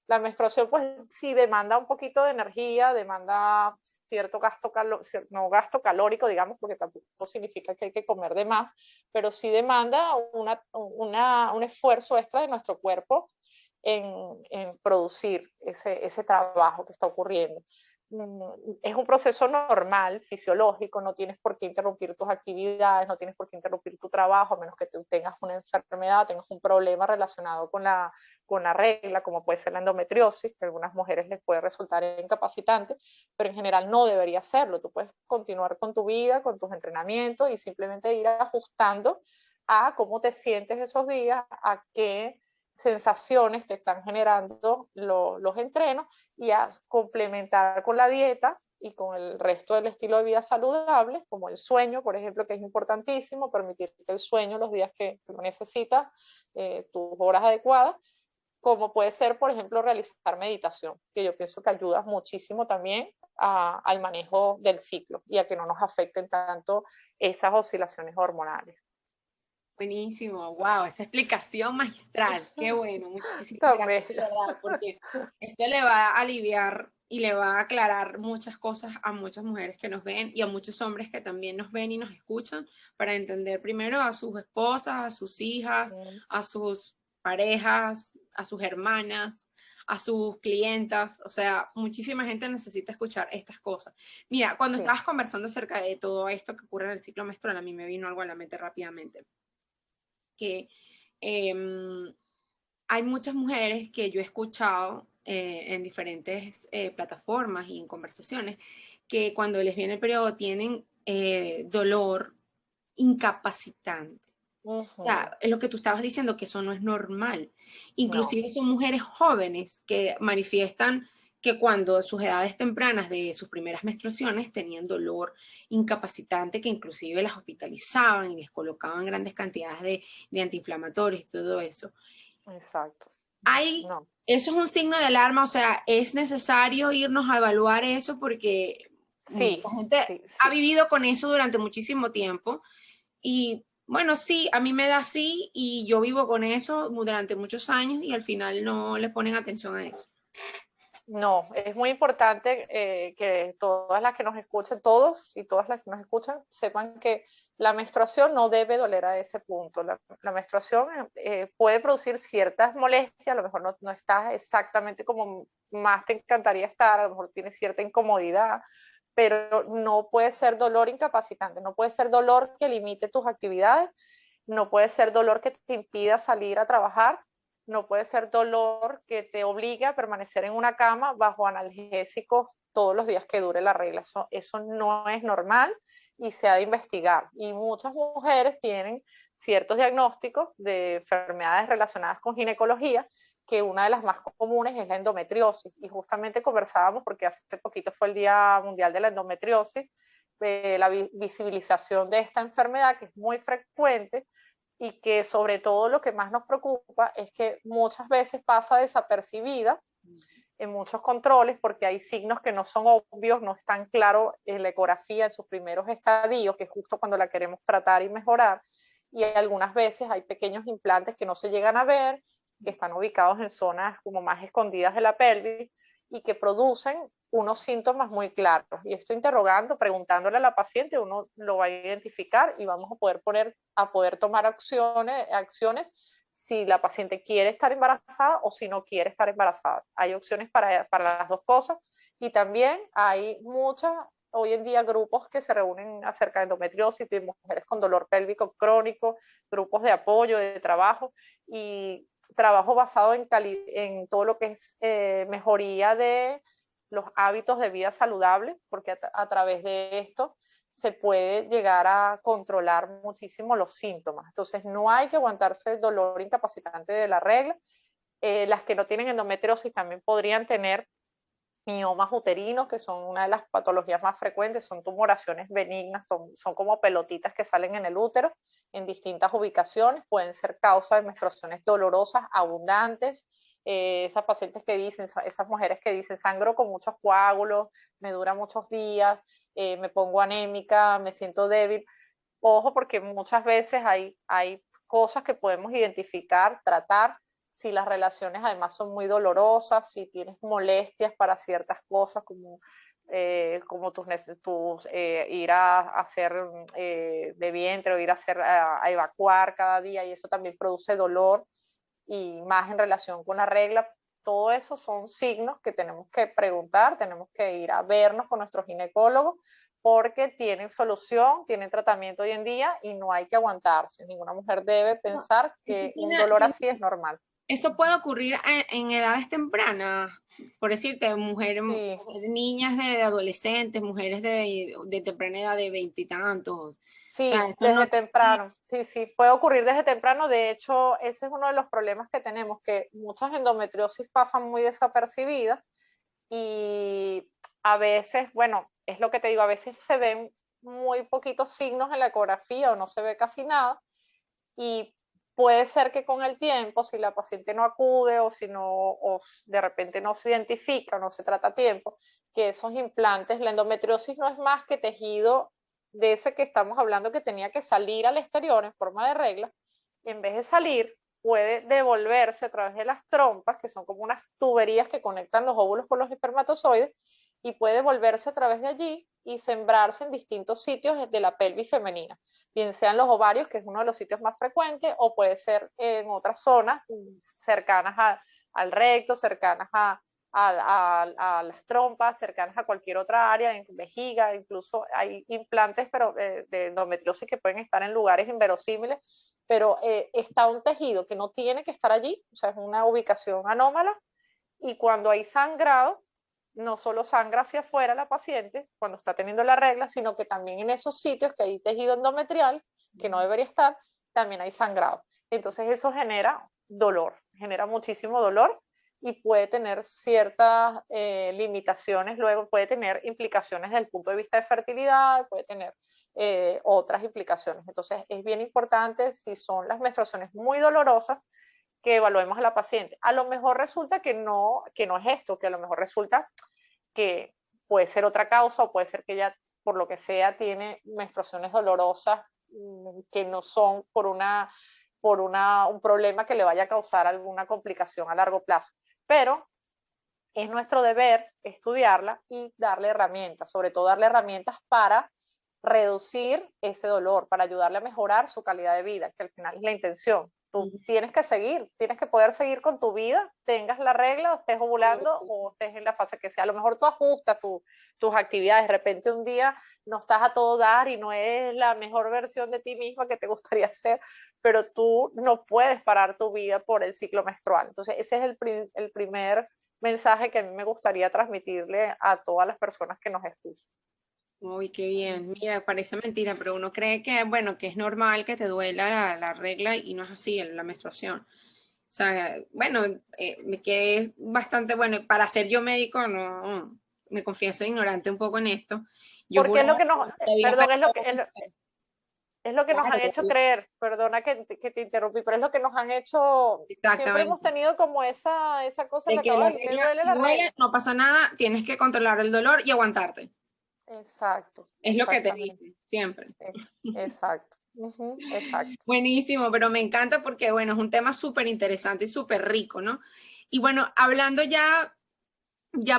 La menstruación, pues sí demanda un poquito de energía, demanda cierto no gasto calórico, digamos, porque tampoco significa que hay que comer de más, pero sí demanda un esfuerzo extra de nuestro cuerpo en producir ese trabajo que está ocurriendo. Es un proceso normal, fisiológico, no tienes por qué interrumpir tus actividades, no tienes por qué interrumpir tu trabajo, a menos que tú tengas una enfermedad, tengas un problema relacionado con la regla, como puede ser la endometriosis, que a algunas mujeres les puede resultar incapacitante, pero en general no debería serlo. Tú puedes continuar con tu vida, con tus entrenamientos y simplemente ir ajustando a cómo te sientes esos días, a qué sensaciones te están generando los entrenos y a complementar con la dieta y con el resto del estilo de vida saludable, como el sueño, por ejemplo, que es importantísimo, permitir el sueño los días que lo necesitas, tus horas adecuadas, como puede ser, por ejemplo, realizar meditación, que yo pienso que ayuda muchísimo también al manejo del ciclo y a que no nos afecten tanto esas oscilaciones hormonales. Buenísimo, wow, esa explicación magistral, qué bueno, muchísimas También. gracias de verdad, porque esto le va a aliviar y le va a aclarar muchas cosas a muchas mujeres que nos ven y a muchos hombres que también nos ven y nos escuchan para entender primero a sus esposas, a sus hijas, a sus parejas, a sus hermanas, a sus clientas, o sea, muchísima gente necesita escuchar estas cosas. Mira, cuando estabas conversando acerca de todo esto que ocurre en el ciclo menstrual, a mí me vino algo a la mente rápidamente que hay muchas mujeres que yo he escuchado en diferentes plataformas y en conversaciones que cuando les viene el periodo tienen dolor incapacitante. O sea, es lo que tú estabas diciendo, que eso no es normal. Inclusive son mujeres jóvenes que manifiestan que cuando sus edades tempranas de sus primeras menstruaciones tenían dolor incapacitante, que inclusive las hospitalizaban y les colocaban grandes cantidades de antiinflamatorios y todo eso. Exacto. Eso es un signo de alarma, o sea, es necesario irnos a evaluar eso porque la gente ha vivido con eso durante muchísimo tiempo y bueno, sí, a mí me da así y yo vivo con eso durante muchos años y al final no le ponen atención a eso. No, es muy importante que todas las que nos escuchen, todos y todas las que nos escuchan, sepan que la menstruación no debe doler a ese punto. La menstruación puede producir ciertas molestias, a lo mejor no estás exactamente como más te encantaría estar, a lo mejor tienes cierta incomodidad, pero no puede ser dolor incapacitante, no puede ser dolor que limite tus actividades, no puede ser dolor que te impida salir a trabajar, no puede ser dolor que te obligue a permanecer en una cama bajo analgésicos todos los días que dure la regla. Eso no es normal y se ha de investigar. Y muchas mujeres tienen ciertos diagnósticos de enfermedades relacionadas con ginecología, que una de las más comunes es la endometriosis. Y justamente conversábamos, porque hace poquito fue el Día Mundial de la Endometriosis, la visibilización de esta enfermedad que es muy frecuente y que sobre todo lo que más nos preocupa es que muchas veces pasa desapercibida en muchos controles porque hay signos que no son obvios, no están claros en la ecografía en sus primeros estadios, que es justo cuando la queremos tratar y mejorar, y algunas veces hay pequeños implantes que no se llegan a ver, que están ubicados en zonas como más escondidas de la pelvis y que producen unos síntomas muy claros. Y esto interrogando, preguntándole a la paciente, uno lo va a identificar y vamos a poder tomar acciones si la paciente quiere estar embarazada o si no quiere estar embarazada. Hay opciones para las dos cosas y también hay hoy en día grupos que se reúnen acerca de endometriosis y mujeres con dolor pélvico crónico, grupos de apoyo, de trabajo y trabajo basado en todo lo que es mejoría de los hábitos de vida saludable, porque a través de esto se puede llegar a controlar muchísimo los síntomas. Entonces no hay que aguantarse el dolor incapacitante de la regla. Las que no tienen endometriosis también podrían tener miomas uterinos, que son una de las patologías más frecuentes, son tumoraciones benignas, son como pelotitas que salen en el útero en distintas ubicaciones, pueden ser causa de menstruaciones dolorosas, abundantes, esas pacientes que dicen, esas mujeres que dicen, sangro con muchos coágulos, me dura muchos días, me pongo anémica, me siento débil. Ojo, porque muchas veces hay cosas que podemos identificar, tratar, si las relaciones además son muy dolorosas, si tienes molestias para ciertas cosas como ir a hacer de vientre o ir a evacuar cada día y eso también produce dolor y más en relación con la regla. Todo eso son signos que tenemos que preguntar, tenemos que ir a vernos con nuestro ginecólogo porque tienen solución, tienen tratamiento hoy en día y no hay que aguantarse. Ninguna mujer debe pensar que un dolor así es normal. Eso puede ocurrir en edades tempranas, por decirte, niñas de adolescentes, mujeres de temprana edad de veintitantos. Sí, desde temprano, sí, puede ocurrir desde temprano. De hecho, ese es uno de los problemas que tenemos, que muchas endometriosis pasan muy desapercibidas y a veces, bueno, es lo que te digo, a veces se ven muy poquitos signos en la ecografía o no se ve casi nada y puede ser que con el tiempo, si la paciente no acude o si no, o de repente no se identifica, no se trata a tiempo, que esos implantes, la endometriosis no es más que tejido de ese que estamos hablando que tenía que salir al exterior en forma de regla, en vez de salir, puede devolverse a través de las trompas, que son como unas tuberías que conectan los óvulos con los espermatozoides, y puede volverse a través de allí y sembrarse en distintos sitios de la pelvis femenina, bien sean los ovarios, que es uno de los sitios más frecuentes, o puede ser en otras zonas cercanas al recto, cercanas a las trompas, cercanas a cualquier otra área, en vejiga, incluso hay implantes pero, de endometriosis que pueden estar en lugares inverosímiles, pero está un tejido que no tiene que estar allí, o sea, es una ubicación anómala, y cuando hay sangrado, no solo sangra hacia afuera la paciente cuando está teniendo la regla, sino que también en esos sitios que hay tejido endometrial, que no debería estar, también hay sangrado. Entonces eso genera dolor, genera muchísimo dolor y puede tener ciertas limitaciones, luego puede tener implicaciones desde el punto de vista de fertilidad, puede tener otras implicaciones. Entonces es bien importante, si son las menstruaciones muy dolorosas, que evaluemos a la paciente. A lo mejor resulta que no es esto, que a lo mejor resulta que puede ser otra causa o puede ser que ella, por lo que sea, tiene menstruaciones dolorosas que no son por un problema que le vaya a causar alguna complicación a largo plazo. Pero es nuestro deber estudiarla y darle herramientas, sobre todo darle herramientas para reducir ese dolor, para ayudarle a mejorar su calidad de vida, que al final es la intención. Tú tienes que seguir, tienes que poder seguir con tu vida, tengas la regla, o estés ovulando o estés en la fase que sea. A lo mejor tú ajustas tus actividades, de repente un día no estás a todo dar y no es la mejor versión de ti misma que te gustaría ser, pero tú no puedes parar tu vida por el ciclo menstrual. Entonces ese es el primer mensaje que a mí me gustaría transmitirle a todas las personas que nos escuchan. Uy, qué bien. Mira, parece mentira, pero uno cree que, bueno, que es normal que te duela la regla y no es así, la menstruación. O sea, bueno, que es bastante bueno. Para ser yo médico, no, me confieso ignorante un poco en esto. Yo Porque es lo juraba que nos, que había perdón, personas, es lo que nos han hecho claro, creer, perdona que te interrumpí, pero es lo que nos han hecho, siempre hemos exactamente. tenido como esa cosa en De la que cabeza, la ay, me regla, duele si la duele, regla. no pasa nada, tienes que controlar el dolor y aguantarte. Exacto, Es lo que te exactamente, dicen, siempre. exacto, exacto. Buenísimo, pero me encanta porque, bueno, es un tema súper interesante y súper rico, ¿no? Y bueno, hablando ya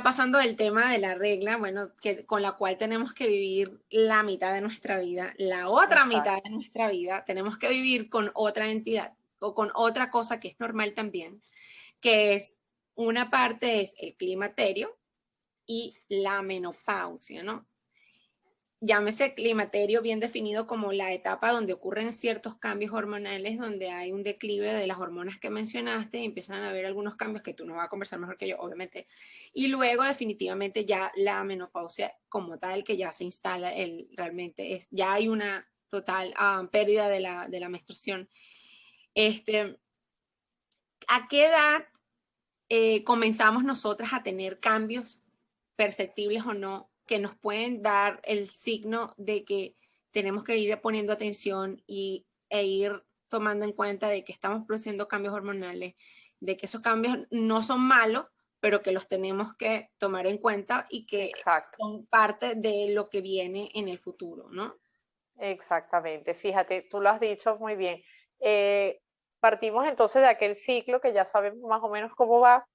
pasando del tema de la regla, bueno, con la cual tenemos que vivir la mitad de nuestra vida, la otra mitad Exacto. de nuestra vida, tenemos que vivir con otra entidad o con otra cosa que es normal también, que es una parte es el climaterio y la menopausia, ¿no? Llámese climaterio bien definido como la etapa donde ocurren ciertos cambios hormonales, donde hay un declive de las hormonas que mencionaste y empiezan a haber algunos cambios que tú no vas a conversar mejor que yo, obviamente. Y luego definitivamente ya la menopausia como tal, que ya se instala, realmente ya hay una total pérdida de la menstruación. ¿A qué edad comenzamos nosotras a tener cambios perceptibles o no que nos pueden dar el signo de que tenemos que ir poniendo atención e ir tomando en cuenta de que estamos produciendo cambios hormonales, de que esos cambios no son malos, pero que los tenemos que tomar en cuenta y que Exacto, son parte de lo que viene en el futuro, ¿no? exactamente. Fíjate, tú lo has dicho muy bien. Eh, Partimos entonces de aquel ciclo que ya sabemos más o menos cómo va.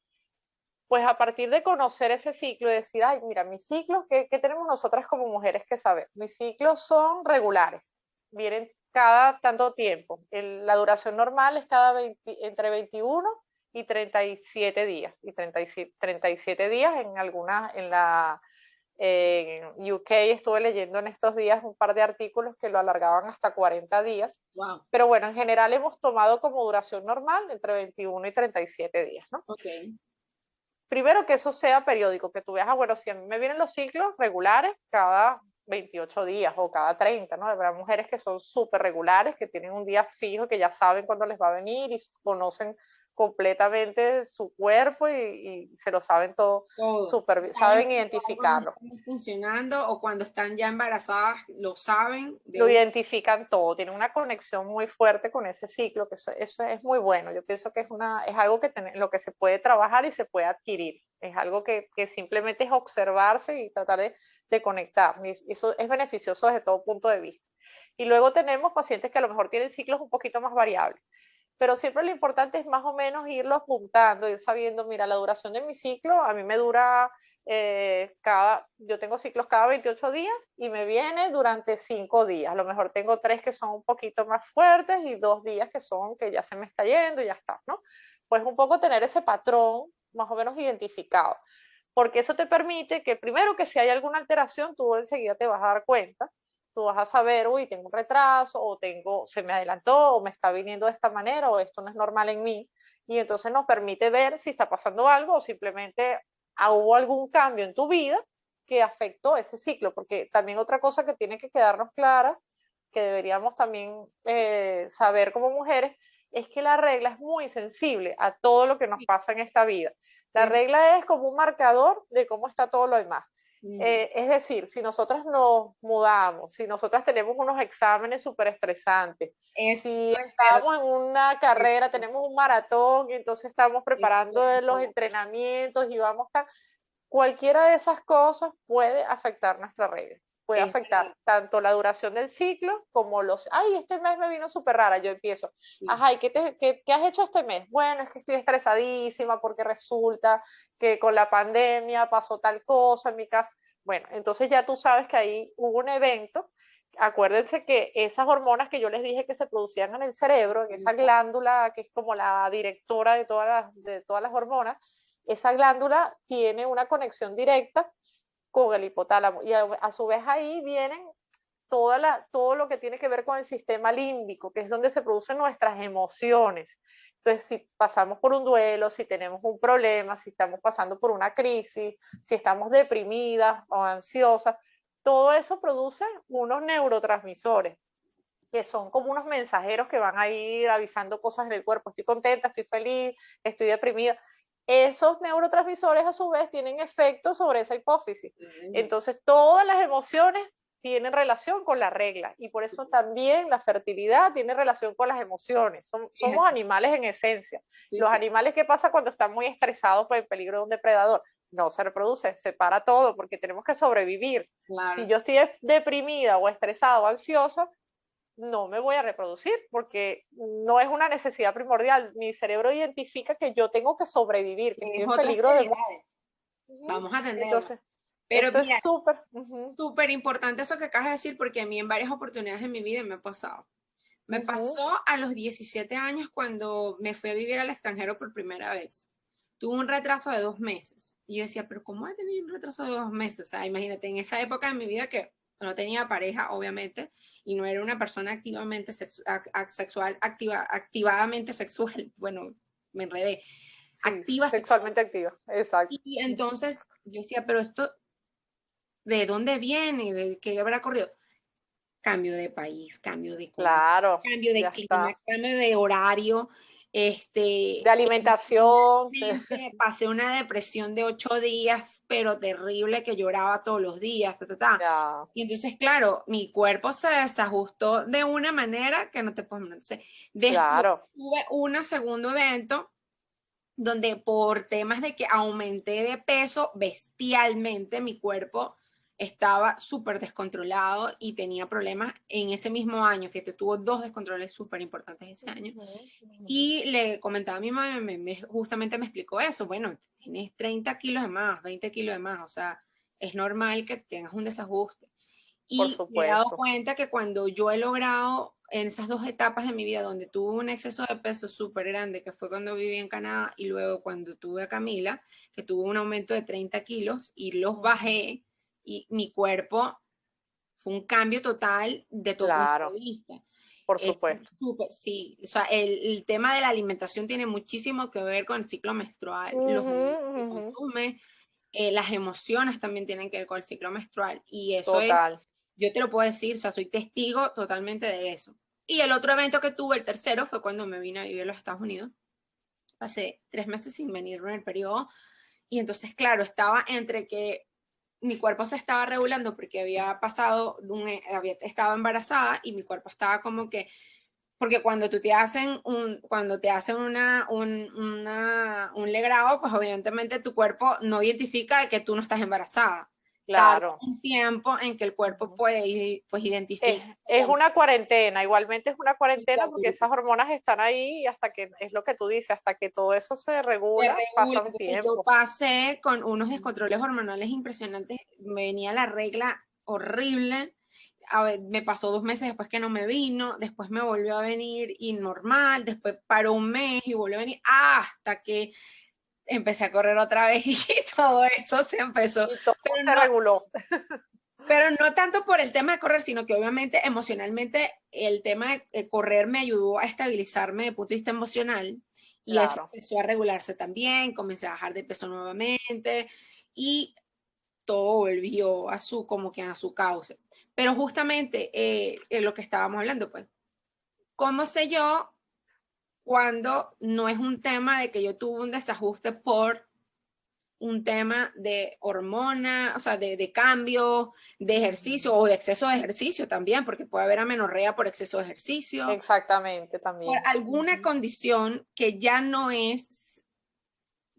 Pues a partir de conocer ese ciclo y decir, ay, mira, mis ciclos, ¿qué tenemos nosotras como mujeres que saber? Mis ciclos son regulares, vienen cada tanto tiempo. La duración normal es entre 21 y 37 días. Y 37 días en UK estuve leyendo en estos días un par de artículos que lo alargaban hasta 40 días. Wow. Pero bueno, en general hemos tomado como duración normal entre 21 y 37 días, ¿no? Ok. Primero que eso sea periódico, que tú veas, bueno, si a mí me vienen los ciclos regulares cada 28 días o cada 30, ¿no? Habrá mujeres que son súper regulares, que tienen un día fijo, que ya saben cuándo les va a venir y conocen completamente su cuerpo y se lo saben todo, súper bien, saben identificarlo. Cuando están funcionando o cuando están ya embarazadas, lo saben. Lo identifican todo, tienen una conexión muy fuerte con ese ciclo, que eso es muy bueno. Yo pienso que es algo que lo que se puede trabajar y se puede adquirir. Es algo que simplemente es observarse y tratar de conectar. Y eso es beneficioso desde todo punto de vista. Y luego tenemos pacientes que a lo mejor tienen ciclos un poquito más variables, pero siempre lo importante es más o menos irlo apuntando, ir sabiendo, mira, la duración de mi ciclo a mí me dura, yo tengo ciclos cada 28 días y me viene durante 5 días. A lo mejor tengo 3 que son un poquito más fuertes y 2 días que ya se me está yendo y ya está, ¿no? Pues un poco tener ese patrón más o menos identificado, porque eso te permite que primero que si hay alguna alteración, tú enseguida te vas a dar cuenta. Tú vas a saber, uy, tengo un retraso, o se me adelantó, o me está viniendo de esta manera, o esto no es normal en mí. Y entonces nos permite ver si está pasando algo o simplemente hubo algún cambio en tu vida que afectó ese ciclo. Porque también otra cosa que tiene que quedarnos clara, que deberíamos también saber como mujeres, es que la regla es muy sensible a todo lo que nos pasa en esta vida. La regla es como un marcador de cómo está todo lo demás. Es decir, si nosotras nos mudamos, si nosotras tenemos unos exámenes súper estresantes, si estamos en una carrera, tenemos un maratón y entonces estamos preparando los entrenamientos y cualquiera de esas cosas puede afectar nuestra regla. Puede afectar tanto la duración del ciclo como este mes me vino súper rara, yo empiezo, ajá, ¿y qué has hecho este mes? Bueno, es que estoy estresadísima porque resulta que con la pandemia pasó tal cosa en mi casa. Bueno, entonces ya tú sabes que ahí hubo un evento. Acuérdense que esas hormonas que yo les dije que se producían en el cerebro, en esa glándula que es como la directora de todas las hormonas, esa glándula tiene una conexión directa con el hipotálamo y a su vez ahí vienen todo lo que tiene que ver con el sistema límbico, que es donde se producen nuestras emociones. Entonces, si pasamos por un duelo, si tenemos un problema, si estamos pasando por una crisis, si estamos deprimidas o ansiosas, todo eso produce unos neurotransmisores que son como unos mensajeros que van a ir avisando cosas en el cuerpo. Estoy contenta, estoy feliz, estoy deprimida. Esos neurotransmisores a su vez tienen efecto sobre esa hipófisis. Entonces todas las emociones tienen relación con la regla y por eso también la fertilidad tiene relación con las emociones. Somos animales en esencia. Los animales, ¿qué pasa cuando están muy estresados por el peligro de un depredador? No se reproduce, se para todo porque tenemos que sobrevivir. Si yo estoy deprimida o estresada o ansiosa, no me voy a reproducir porque no es una necesidad primordial. Mi cerebro identifica que yo tengo que sobrevivir, que estoy en peligro de muerte. Vamos a atenderlo. Entonces, pero esto mira, es súper importante eso que acabas de decir, porque a mí en varias oportunidades en mi vida me ha pasado. Me pasó a los 17 años cuando me fui a vivir al extranjero por primera vez. Tuve un retraso de 2 meses. Y yo decía, pero ¿cómo he tenido un retraso de 2 meses? O sea, imagínate, en esa época de mi vida que no tenía pareja, obviamente, y no era una persona activamente activadamente sexual. Bueno, me enredé. Sí, sexualmente activa, exacto. Y entonces yo decía, pero esto, ¿de dónde viene? ¿De qué habrá corrido? Cambio de país, cambio de claro, cambio de clima, está. cambio de horario, de alimentación. Pasé una depresión de 8 días, pero terrible, que lloraba todos los días, Ya. Y entonces, claro, mi cuerpo se desajustó de una manera que no te puedo imaginar. Entonces, después tuve un segundo evento donde por temas de que aumenté de peso bestialmente, mi cuerpo estaba súper descontrolado y tenía problemas en ese mismo año. Fíjate, tuvo 2 descontroles súper importantes ese año. Y le comentaba a mi mamá, justamente me explicó eso. Bueno, tienes 30 kilos de más, 20 kilos de más, o sea, es normal que tengas un desajuste. Y me he dado cuenta que cuando yo he logrado en esas 2 etapas de mi vida donde tuve un exceso de peso súper grande, que fue cuando viví en Canadá, y luego cuando tuve a Camila, que tuvo un aumento de 30 kilos y los bajé, y mi cuerpo fue un cambio total de todo punto de vista. Por supuesto. Sí, o sea, el tema de la alimentación tiene muchísimo que ver con el ciclo menstrual, los alimentos que consume, las emociones también tienen que ver con el ciclo menstrual, y eso Total. yo te lo puedo decir, o sea, soy testigo totalmente de eso. Y el otro evento que tuve, el tercero, fue cuando me vine a vivir a los Estados Unidos. pasé 3 meses sin venir en el periodo y entonces, claro, estaba entre que mi cuerpo se estaba regulando porque había pasado, había estado embarazada y mi cuerpo estaba como que, porque cuando tú te hacen cuando te hacen un legrado, pues evidentemente tu cuerpo no identifica que tú no estás embarazada. Tarda Claro. un tiempo en que el cuerpo puede, pues, identificar. Es una cuarentena, igualmente es una cuarentena porque esas hormonas están ahí y hasta que, es lo que tú dices, hasta que todo eso se Se regula, regula. pasa un Entonces yo tiempo. pasé con unos descontroles hormonales impresionantes, me venía la regla horrible, a ver, me pasó 2 meses después que no me vino, después me volvió a venir y normal, después paró un mes y volvió a venir, hasta que empecé a correr otra vez y todo eso se empezó. Y todo Pero se no, reguló. pero no tanto por el tema de correr, sino que obviamente emocionalmente el tema de correr me ayudó a estabilizarme desde el punto de vista emocional y eso Claro. empezó a regularse también, comencé a bajar de peso nuevamente y todo volvió a su, como que a su cauce. Pero justamente lo que estábamos hablando, pues, ¿cómo sé yo cuando no es un tema de que yo tuve un desajuste por un tema de hormona, o sea, de cambio, de ejercicio o de exceso de ejercicio también, porque puede haber amenorrea por exceso de ejercicio, Exactamente, por también. alguna condición que ya no es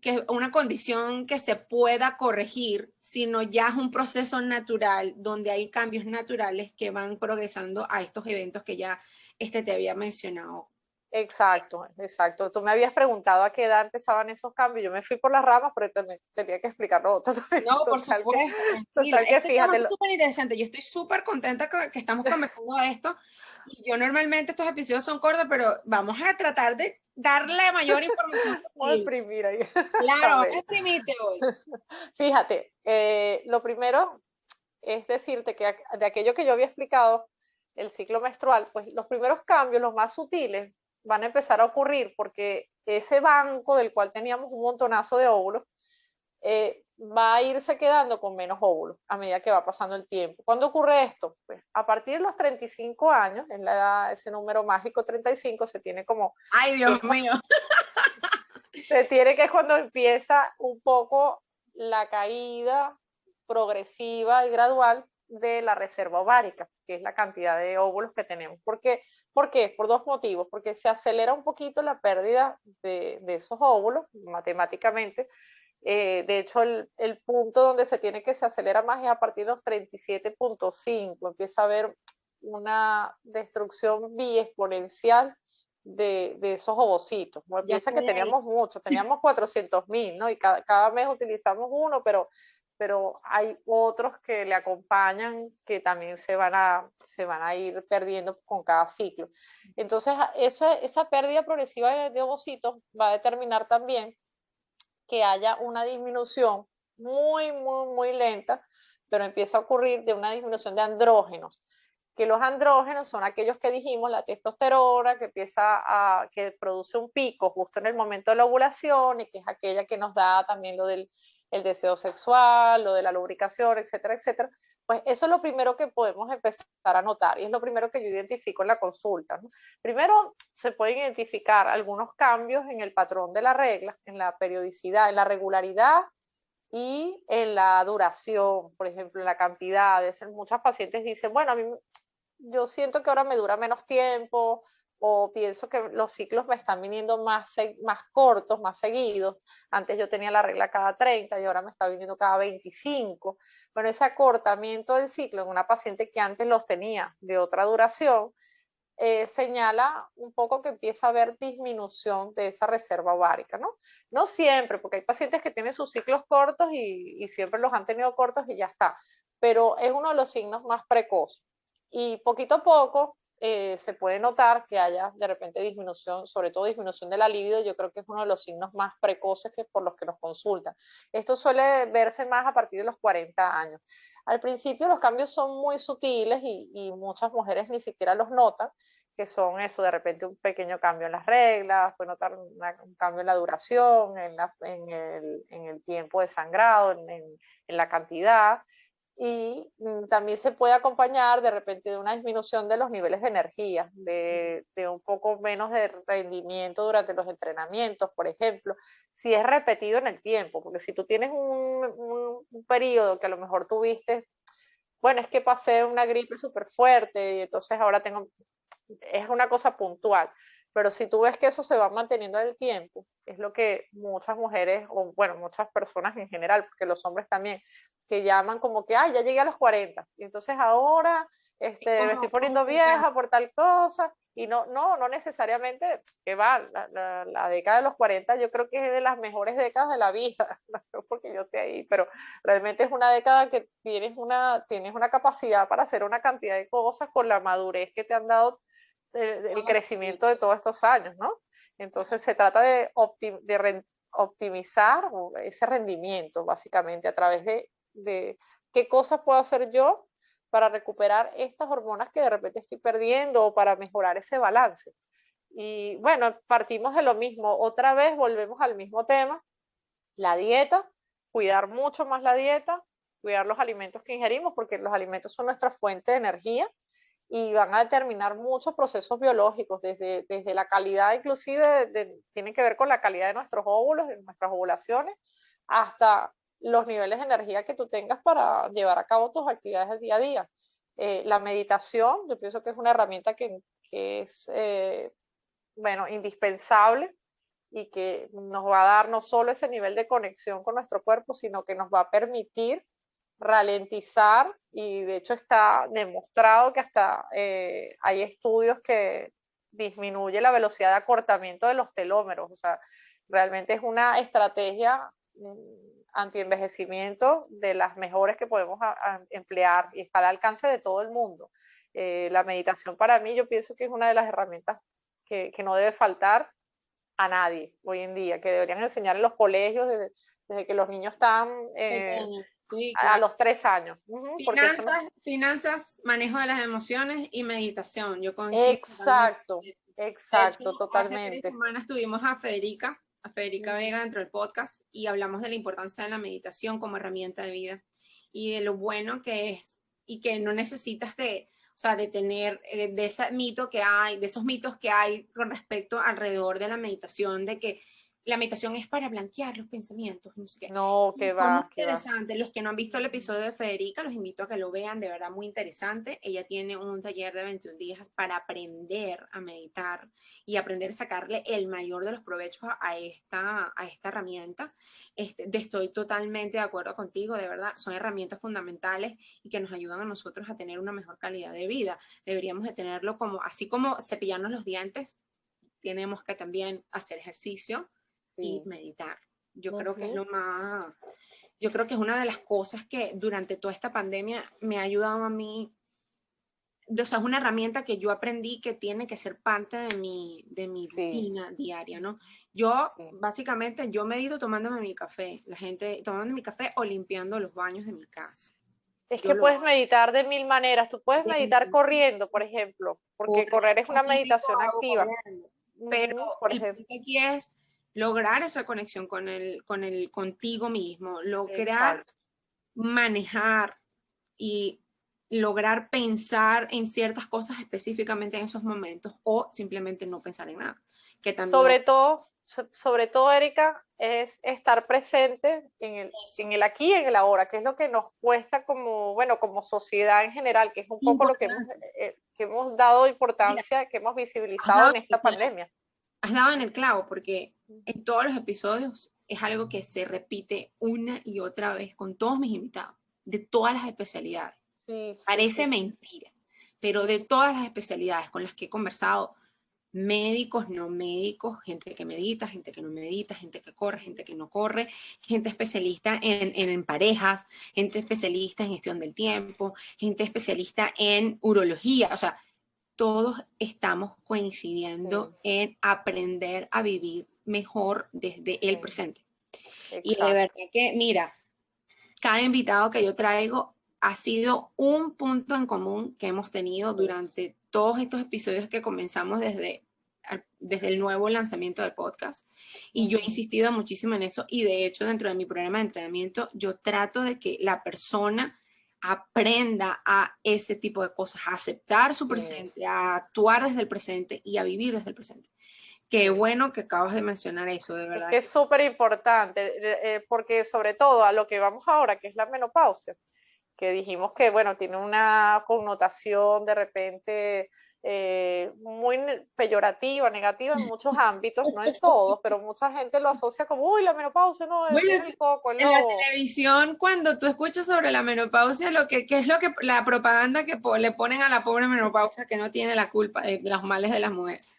que una condición que se pueda corregir, sino ya es un proceso natural donde hay cambios naturales que van progresando a estos eventos que ya te había mencionado. Exacto, exacto. Tú me habías preguntado a qué edad empezaban esos cambios. Yo me fui por las ramas, pero tenía que explicarlo otro también. No, por supuesto, tranquila. Total que Este tema fíjate, es súper interesante. Yo estoy súper contenta que estamos conversando de esto. Y yo normalmente estos episodios son cortos, pero vamos a tratar de darle mayor información voy a posible. exprimir ahí. Claro, Está vamos a bien. exprimirte hoy. Fíjate, lo primero es decirte que de aquello que yo había explicado, el ciclo menstrual, pues los primeros cambios, los más sutiles, van a empezar a ocurrir porque ese banco del cual teníamos un montonazo de óvulos, va a irse quedando con menos óvulos a medida que va pasando el tiempo. ¿Cuándo ocurre esto? Pues a partir de los 35 años, en la edad, ese número mágico 35, se tiene como Ay, que Dios mío. se tiene que es cuando empieza un poco la caída progresiva y gradual de la reserva ovárica, que es la cantidad de óvulos que tenemos. ¿Por qué? Por dos motivos. Porque se acelera un poquito la pérdida de esos óvulos matemáticamente. De hecho, el punto donde se acelera más es a partir de los 37.5. Empieza a haber una destrucción exponencial de esos ovocitos. Bueno, Ya piensa que estoy ahí. teníamos muchos, teníamos 400.000, ¿no? Y cada mes utilizamos uno, pero hay otros que le acompañan que también se van a ir perdiendo con cada ciclo. Entonces, esa pérdida progresiva de ovocitos va a determinar también que haya una disminución muy, muy, muy lenta, pero empieza a ocurrir de una disminución de andrógenos, que los andrógenos son aquellos que dijimos, la testosterona, que produce un pico justo en el momento de la ovulación y que es aquella que nos da también lo del el deseo sexual, lo de la lubricación, etcétera, etcétera. Pues eso es lo primero que podemos empezar a notar y es lo primero que yo identifico en la consulta, ¿no? Primero, se pueden identificar algunos cambios en el patrón de la regla, en la periodicidad, en la regularidad y en la duración, por ejemplo, en la cantidad. Muchas pacientes dicen, bueno, yo siento que ahora me dura menos tiempo o pienso que los ciclos me están viniendo más cortos, más seguidos. Antes yo tenía la regla cada 30 y ahora me está viniendo cada 25. Bueno, ese acortamiento del ciclo en una paciente que antes los tenía de otra duración, señala un poco que empieza a haber disminución de esa reserva ovárica, ¿no? No siempre, porque hay pacientes que tienen sus ciclos cortos y siempre los han tenido cortos y ya está, pero es uno de los signos más precoces. Y poquito a poco se puede notar que haya de repente disminución, sobre todo disminución de la libido, yo creo que es uno de los signos más precoces por los que nos consultan. Esto suele verse más a partir de los 40 años. Al principio los cambios son muy sutiles y muchas mujeres ni siquiera los notan, que son eso, de repente un pequeño cambio en las reglas, puede notar un cambio en la duración, en el tiempo de sangrado, en la cantidad, y también se puede acompañar de repente de una disminución de los niveles de energía, de un poco menos de rendimiento durante los entrenamientos, por ejemplo, si es repetido en el tiempo, porque si tú tienes un periodo que a lo mejor tuviste, bueno, es que pasé una gripe súper fuerte y entonces ahora tengo, es una cosa puntual, pero si tú ves que eso se va manteniendo en el tiempo, es lo que muchas mujeres, o bueno, muchas personas en general, porque los hombres también, que llaman como que, ay, ya llegué a los 40, y entonces ahora me estoy poniendo vieja por tal cosa, y no necesariamente, que va, la década de los 40 yo creo que es de las mejores décadas de la vida, no porque yo esté ahí, pero realmente es una década que tienes una capacidad para hacer una cantidad de cosas con la madurez que te han dado el crecimiento de todos estos años, ¿no? Entonces se trata de optimizar ese rendimiento, básicamente, a través de qué cosas puedo hacer yo para recuperar estas hormonas que de repente estoy perdiendo o para mejorar ese balance. Y bueno, partimos de lo mismo, otra vez volvemos al mismo tema, la dieta, cuidar mucho más la dieta, cuidar los alimentos que ingerimos, porque los alimentos son nuestra fuente de energía y van a determinar muchos procesos biológicos, desde la calidad inclusive, tienen que ver con la calidad de nuestros óvulos, de nuestras ovulaciones, hasta los niveles de energía que tú tengas para llevar a cabo tus actividades del día a día. La meditación, yo pienso que es una herramienta que es, bueno, indispensable y que nos va a dar no solo ese nivel de conexión con nuestro cuerpo, sino que nos va a permitir ralentizar, y de hecho está demostrado que hasta hay estudios que disminuye la velocidad de acortamiento de los telómeros, o sea, realmente es una estrategia antienvejecimiento de las mejores que podemos emplear y está al alcance de todo el mundo. La meditación para mí yo pienso que es una de las herramientas que no debe faltar a nadie hoy en día, que deberían enseñar en los colegios desde que los niños están sí, a los 3 años. Porque eso Finanzas, manejo de las emociones y meditación. Yo coincido totalmente exacto, con eso. De hecho, exacto, hace 3 totalmente. semanas tuvimos a Federica Vega dentro del podcast y hablamos de la importancia de la meditación como herramienta de vida y de lo bueno que es y que no necesitas o sea, de tener de ese mito que hay, de esos mitos que hay con respecto alrededor de la meditación, de que la meditación es para blanquear los pensamientos, no sé qué. No, que Fue muy va, que va. interesante. Los que no han visto el episodio de Federica, los invito a que lo vean, de verdad muy interesante. Ella tiene un taller de 21 días para aprender a meditar y aprender a sacarle el mayor de los provechos a esta herramienta. Estoy totalmente de acuerdo contigo, de verdad, son herramientas fundamentales y que nos ayudan a nosotros a tener una mejor calidad de vida. Deberíamos de tenerlo así como cepillarnos los dientes, tenemos que también hacer ejercicio y meditar. Yo creo que es yo creo que es una de las cosas que durante toda esta pandemia me ha ayudado a mí, o sea, es una herramienta que yo aprendí que tiene que ser parte de mi rutina diaria, ¿no? Yo, básicamente, yo medito tomándome mi café, la gente tomando mi café o limpiando los baños de mi casa. Es que puedes meditar de 1000 maneras. Tú puedes meditar corriendo, por ejemplo, porque correr es una meditación activa. Pero por el ejemplo. punto aquí es lograr esa conexión contigo mismo, lograr Exacto. manejar y lograr pensar en ciertas cosas específicamente en esos momentos o simplemente no pensar en nada. Que también... sobre todo, Erika, es estar presente en el aquí y en el ahora, que es lo que nos cuesta como, bueno, como sociedad en general, que es un poco lo que hemos dado importancia, mira, que hemos visibilizado en esta pandemia. Has dado en el clavo, porque en todos los episodios es algo que se repite una y otra vez con todos mis invitados, de todas las especialidades. Parece mentira, pero de todas las especialidades con las que he conversado, médicos, no médicos, gente que medita, gente que no medita, gente que corre, gente que no corre, gente especialista en parejas, gente especialista en gestión del tiempo, gente especialista en urología, o sea, todos estamos coincidiendo en aprender a vivir mejor desde el presente. Exacto. Y de verdad que, mira, cada invitado que yo traigo ha sido un punto en común que hemos tenido durante todos estos episodios que comenzamos desde el nuevo lanzamiento del podcast. Y yo he insistido muchísimo en eso y de hecho dentro de mi programa de entrenamiento yo trato de que la persona aprenda a ese tipo de cosas, a aceptar su Sí, presente, a actuar desde el presente y a vivir desde el presente. Qué sí. bueno que acabas de mencionar eso, de Es verdad. que es súper importante, porque sobre todo a lo que vamos ahora, que es la menopausia, que dijimos que, bueno, tiene una connotación de repente muy peyorativa, negativa en muchos ámbitos, no en todos, pero mucha gente lo asocia como, uy, la menopausia, no, Bueno, tiene el coco, el en la lobo. televisión, cuando tú escuchas sobre la menopausia, ¿qué es lo que la propaganda que le ponen a la pobre menopausia que no tiene la culpa de los males de las mujeres?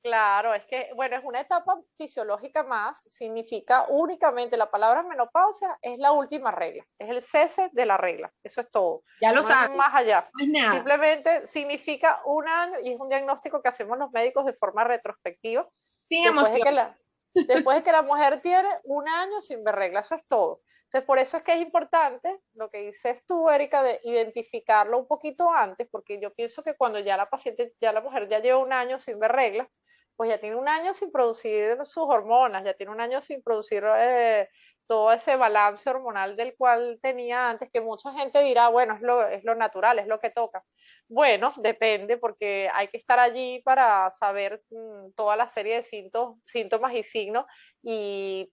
Claro, es que, bueno, es una etapa fisiológica más, significa únicamente la palabra menopausia, es la última regla, es el cese de la regla, eso es todo, Ya lo no es sabes, más allá, no es nada. simplemente significa un año y es un diagnóstico que hacemos los médicos de forma retrospectiva, Sin después de emoción. que después de que la mujer tiene un año sin ver regla, eso es todo. Entonces, por eso es que es importante lo que dices tú, Erika, de identificarlo un poquito antes, porque yo pienso que cuando ya la paciente, ya la mujer ya lleva un año sin ver regla, pues ya tiene un año sin producir sus hormonas, ya tiene un año sin producir todo ese balance hormonal del cual tenía antes, que mucha gente dirá, bueno, es lo natural, es lo que toca. Bueno, depende, porque hay que estar allí para saber toda la serie de síntomas y signos y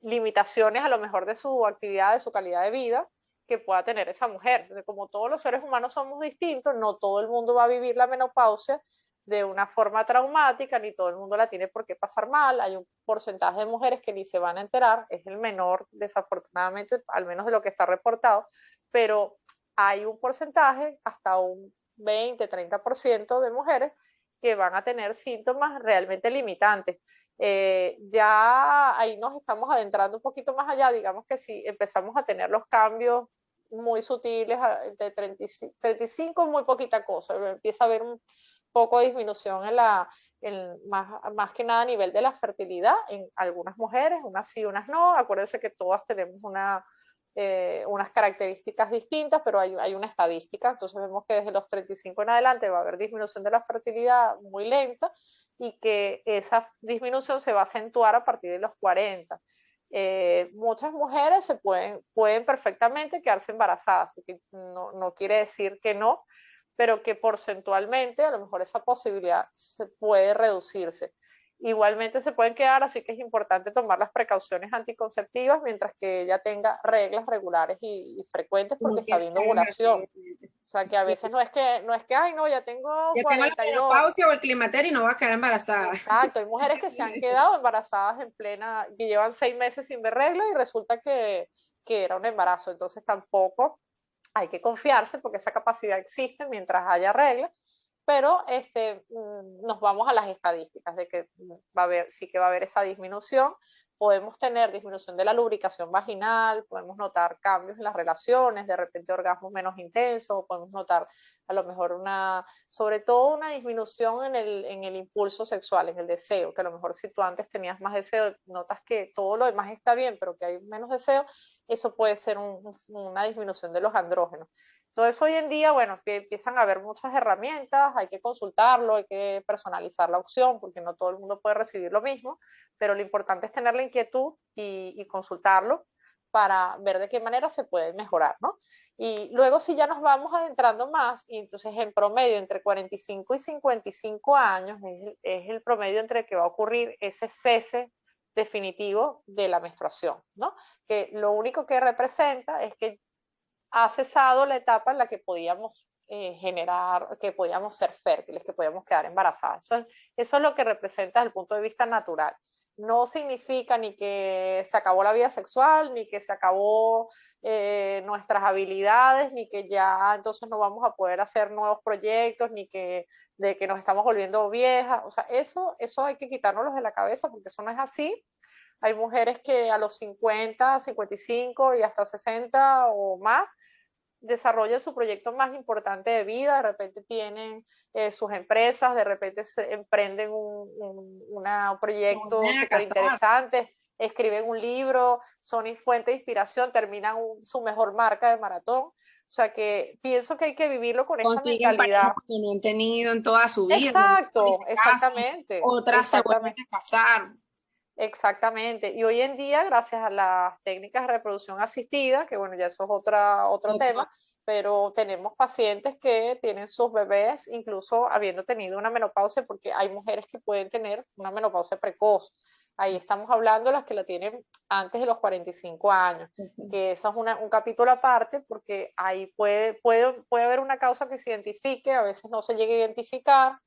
limitaciones a lo mejor de su actividad, de su calidad de vida que pueda tener esa mujer. Entonces, como todos los seres humanos somos distintos, no todo el mundo va a vivir la menopausia de una forma traumática, ni todo el mundo la tiene por qué pasar mal. Hay un porcentaje de mujeres que ni se van a enterar, es el menor, desafortunadamente, al menos de lo que está reportado, pero hay un porcentaje, hasta un 20-30% de mujeres que van a tener síntomas realmente limitantes. Ya ahí nos estamos adentrando un poquito más allá, digamos que si empezamos a tener los cambios muy sutiles, de 35 es muy poquita cosa, empieza a haber un poco de disminución más que nada a nivel de la fertilidad en algunas mujeres, unas sí, unas no. Acuérdense que todas tenemos unas características distintas, pero hay una estadística. Entonces vemos que desde los 35 en adelante va a haber disminución de la fertilidad muy lenta y que esa disminución se va a acentuar a partir de los 40. Muchas mujeres pueden perfectamente quedarse embarazadas, así que no quiere decir que no, pero que porcentualmente a lo mejor esa posibilidad se puede reducirse. Igualmente se pueden quedar, así que es importante tomar las precauciones anticonceptivas mientras que ella tenga reglas regulares y frecuentes porque Como está que viendo ovulación. O sea, que a veces no es que, ay, no, ya tengo ya tengo la 42. menopausia o el climaterio y no va a quedar embarazada. Exacto, hay mujeres que se han quedado embarazadas en plena, que llevan 6 meses sin ver regla y resulta que era un embarazo. Entonces tampoco hay que confiarse porque esa capacidad existe mientras haya reglas, pero nos vamos a las estadísticas de que sí que va a haber esa disminución. Podemos tener disminución de la lubricación vaginal, podemos notar cambios en las relaciones, de repente orgasmos menos intensos, podemos notar a lo mejor sobre todo una disminución en el impulso sexual, en el deseo, que a lo mejor si tú antes tenías más deseo, notas que todo lo demás está bien, pero que hay menos deseo, eso puede ser una disminución de los andrógenos. Entonces hoy en día, bueno, que empiezan a haber muchas herramientas, hay que consultarlo, hay que personalizar la opción, porque no todo el mundo puede recibir lo mismo, pero lo importante es tener la inquietud y consultarlo para ver de qué manera se puede mejorar, ¿no? Y luego si ya nos vamos adentrando más, y entonces en promedio entre 45 y 55 años es el promedio entre que va a ocurrir ese cese definitivo de la menstruación, ¿no? Que lo único que representa es que ha cesado la etapa en la que podíamos generar, que podíamos ser fértiles, que podíamos quedar embarazadas. Eso es lo que representa desde el punto de vista natural. No significa ni que se acabó la vida sexual, ni que se acabó nuestras habilidades, ni que ya entonces no vamos a poder hacer nuevos proyectos, ni de que nos estamos volviendo viejas. O sea, eso hay que quitárnoslo de la cabeza porque eso no es así. Hay mujeres que a los 50, 55 y hasta 60 o más desarrollan su proyecto más importante de vida, de repente tienen sus empresas, de repente emprenden un proyecto Volver a súper casar. interesante, escriben un libro, son fuente de inspiración, terminan su mejor marca de maratón. O sea que pienso que hay que vivirlo con esa Consiguen parejas mentalidad. que no han tenido en toda su vida, y Exacto, se casan, exactamente, otras se vuelven exactamente. a casar. Exactamente. Y hoy en día, gracias a las técnicas de reproducción asistida, que bueno, ya eso es otro Otro, tema, pero tenemos pacientes que tienen sus bebés incluso habiendo tenido una menopausia, porque hay mujeres que pueden tener una menopausia precoz. Ahí estamos hablando de las que la tienen antes de los 45 años, que eso es un capítulo aparte, porque ahí puede haber una causa que se identifique, a veces no se llega a identificar,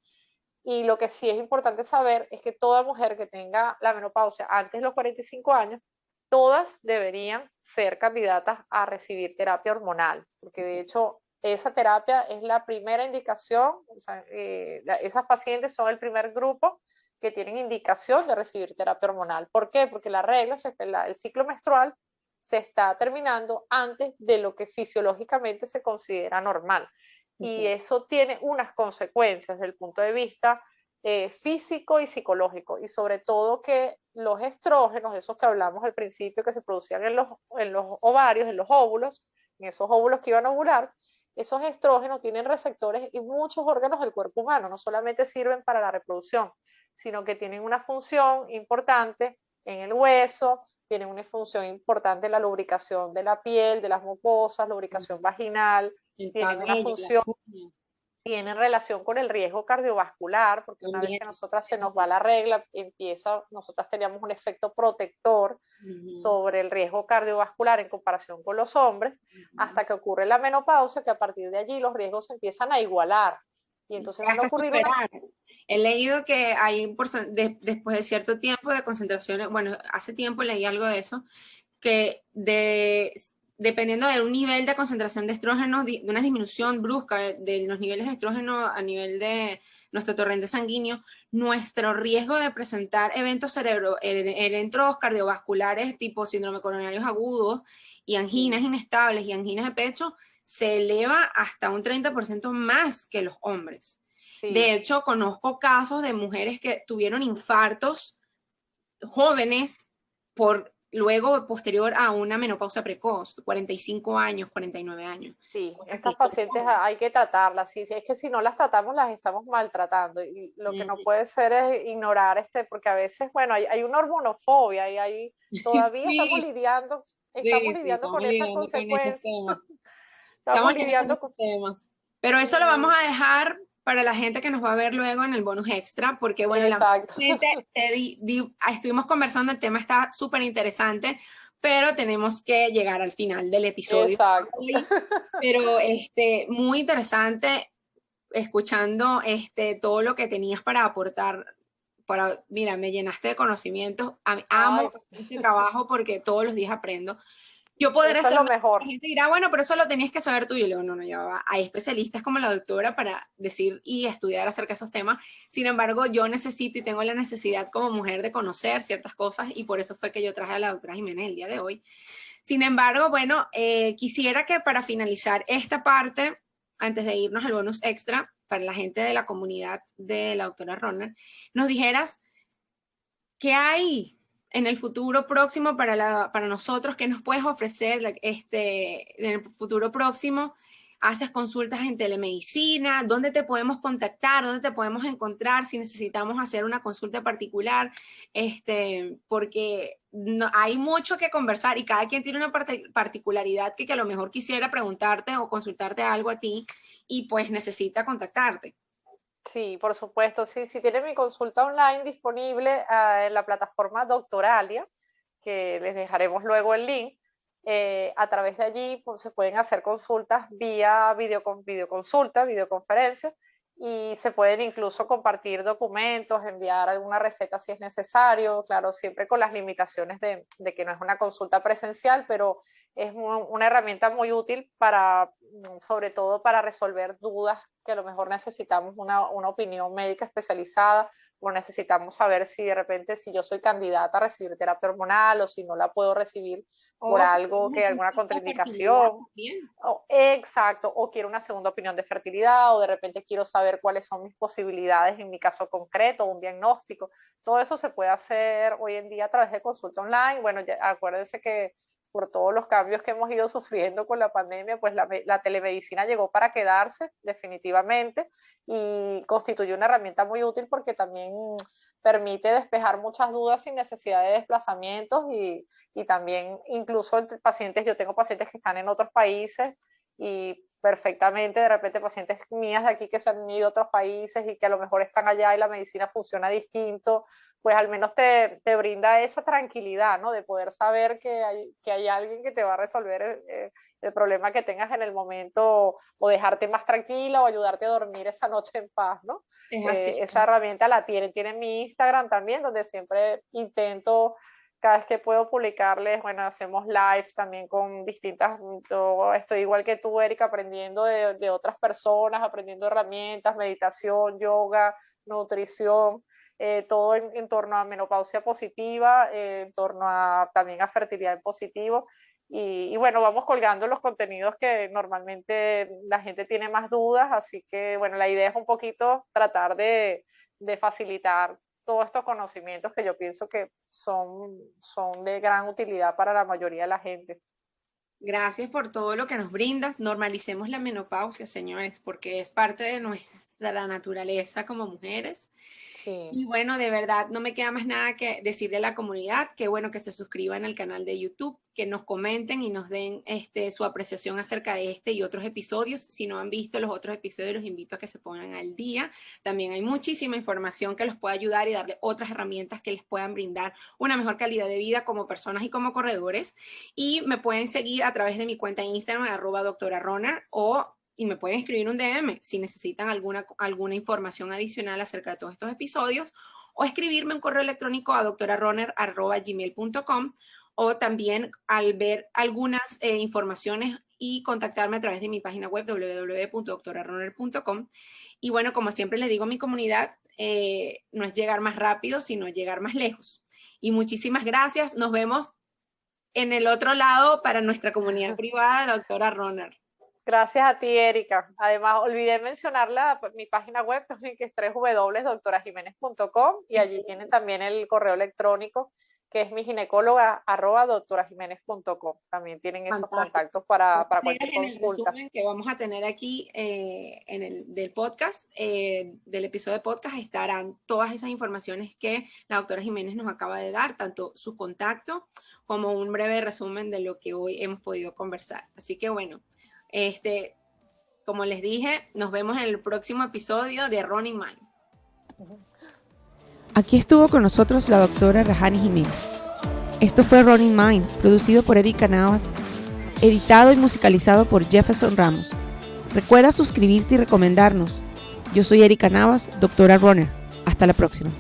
y lo que sí es importante saber es que toda mujer que tenga la menopausia antes de los 45 años, todas deberían ser candidatas a recibir terapia hormonal, porque de hecho esa terapia es la primera indicación, o sea, esas pacientes son el primer grupo que tienen indicación de recibir terapia hormonal. ¿Por qué? Porque la regla, el ciclo menstrual se está terminando antes de lo que fisiológicamente se considera normal. Y eso tiene unas consecuencias desde el punto de vista físico y psicológico, y sobre todo que los estrógenos, esos que hablamos al principio, que se producían en los ovarios, en los óvulos, en esos óvulos que iban a ovular, esos estrógenos tienen receptores en muchos órganos del cuerpo humano, no solamente sirven para la reproducción, sino que tienen una función importante en el hueso, tienen una función importante en la lubricación de la piel, de las mucosas, lubricación vaginal, tienen una función, tienen relación con el riesgo cardiovascular, porque una vez que nosotras se nos va la regla, nosotras teníamos un efecto protector sobre el riesgo cardiovascular en comparación con los hombres, hasta que ocurre la menopausia, que a partir de allí los riesgos se empiezan a igualar. Y entonces van a ocurrir He leído que hay después de cierto tiempo de concentraciones, bueno, hace tiempo leí algo de eso, que dependiendo de un nivel de concentración de estrógeno, de una disminución brusca de los niveles de estrógeno a nivel de nuestro torrente sanguíneo, nuestro riesgo de presentar eventos eventos cardiovasculares tipo síndrome coronarios agudos y anginas inestables y anginas de pecho se eleva hasta un 30% más que los hombres. Sí. De hecho, conozco casos de mujeres que tuvieron infartos jóvenes luego posterior a una menopausia precoz, 45 años, 49 años. Sí, o sea, estas pacientes hay que tratarlas, sí, es que si no las tratamos las estamos maltratando, y lo que no puede ser es ignorar porque a veces, bueno, hay una hormonofobia y ahí todavía estamos lidiando con esas consecuencias. Estamos lidiando con temas. Pero eso lo vamos a dejar para la gente que nos va a ver luego en el bonus extra, porque bueno, estuvimos conversando, el tema está súper interesante, pero tenemos que llegar al final del episodio. Exacto. Pero muy interesante escuchando todo lo que tenías para aportar. Mira, me llenaste de conocimientos. Amo este trabajo porque todos los días aprendo. Yo podré ser lo mejor. La gente dirá, bueno, pero eso lo tenías que saber tú. Y yo no, ya va. Hay especialistas como la doctora para decir y estudiar acerca de esos temas. Sin embargo, yo necesito y tengo la necesidad como mujer de conocer ciertas cosas, y por eso fue que yo traje a la doctora Jiménez el día de hoy. Sin embargo, bueno, quisiera que para finalizar esta parte, antes de irnos al bonus extra, para la gente de la comunidad de la doctora Ronner, nos dijeras qué hay en el futuro próximo para nosotros, qué nos puedes ofrecer en el futuro próximo. Haces consultas en telemedicina, dónde te podemos contactar, dónde te podemos encontrar si necesitamos hacer una consulta particular, porque hay mucho que conversar y cada quien tiene una particularidad que a lo mejor quisiera preguntarte o consultarte algo a ti y pues necesita contactarte. Sí, por supuesto, sí, tiene mi consulta online disponible en la plataforma Doctoralia, que les dejaremos luego el link. A través de allí pues, se pueden hacer consultas vía videoconferencia, y se pueden incluso compartir documentos, enviar alguna receta si es necesario, claro, siempre con las limitaciones de que no es una consulta presencial, pero es una herramienta muy útil sobre todo para resolver dudas que a lo mejor necesitamos una opinión médica especializada, o necesitamos saber si de repente si yo soy candidata a recibir terapia hormonal o si no la puedo recibir por algo, alguna contraindicación. Exacto, o quiero una segunda opinión de fertilidad, o de repente quiero saber cuáles son mis posibilidades en mi caso concreto, un diagnóstico. Todo eso se puede hacer hoy en día a través de consulta online. Bueno, acuérdense que por todos los cambios que hemos ido sufriendo con la pandemia, pues la telemedicina llegó para quedarse definitivamente, y constituye una herramienta muy útil porque también permite despejar muchas dudas sin necesidad de desplazamientos, y también incluso entre pacientes, yo tengo pacientes que están en otros países y perfectamente, de repente pacientes mías de aquí que se han ido a otros países y que a lo mejor están allá y la medicina funciona distinto, pues al menos te brinda esa tranquilidad, ¿no? De poder saber que hay alguien que te va a resolver el problema que tengas en el momento, o dejarte más tranquila o ayudarte a dormir esa noche en paz, ¿no? Es así. Esa herramienta la tienen mi Instagram también, donde siempre intento, cada vez que puedo publicarles, bueno, hacemos live también con distintas, yo estoy igual que tú, Erika, aprendiendo de otras personas, aprendiendo herramientas, meditación, yoga, nutrición, todo en torno a menopausia positiva, en torno a también a fertilidad en positivo. Y bueno, vamos colgando los contenidos que normalmente la gente tiene más dudas, así que bueno, la idea es un poquito tratar de facilitar todos estos conocimientos que yo pienso que son de gran utilidad para la mayoría de la gente. Gracias por todo lo que nos brindas. Normalicemos la menopausia, señores, porque es parte de nuestra naturaleza como mujeres. Sí. Y bueno, de verdad, no me queda más nada que decirle a la comunidad que bueno, que se suscriban al canal de YouTube, que nos comenten y nos den su apreciación acerca de este y otros episodios. Si no han visto los otros episodios, los invito a que se pongan al día. También hay muchísima información que los puede ayudar y darle otras herramientas que les puedan brindar una mejor calidad de vida como personas y como corredores. Y me pueden seguir a través de mi cuenta en Instagram, @doctora.roner, y me pueden escribir un DM si necesitan alguna información adicional acerca de todos estos episodios, o escribirme un correo electrónico a doctoraroner@gmail.com, o también al ver algunas informaciones y contactarme a través de mi página web www.doctoraroner.com. Y bueno, como siempre les digo a mi comunidad, no es llegar más rápido, sino llegar más lejos. Y muchísimas gracias. Nos vemos en el otro lado para nuestra comunidad privada, Doctora Roner. Gracias a ti, Erika. Además, olvidé mencionar mi página web también, que es www.doctorajimenez.com, y allí tienen también el correo electrónico, que es mi ginecóloga @doctorajimenez.com. También tienen esos contactos para cualquier consulta. En el resumen que vamos a tener aquí del podcast, del episodio de podcast, estarán todas esas informaciones que la doctora Jiménez nos acaba de dar, tanto su contacto como un breve resumen de lo que hoy hemos podido conversar. Así que bueno, como les dije, nos vemos en el próximo episodio de Running Mind. Aquí estuvo con nosotros la doctora Rajani Jiménez. Esto fue Running Mind, producido por Erika Navas, editado y musicalizado por Jefferson Ramos. Recuerda suscribirte y recomendarnos. Yo soy Erika Navas, doctora Runner. Hasta la próxima.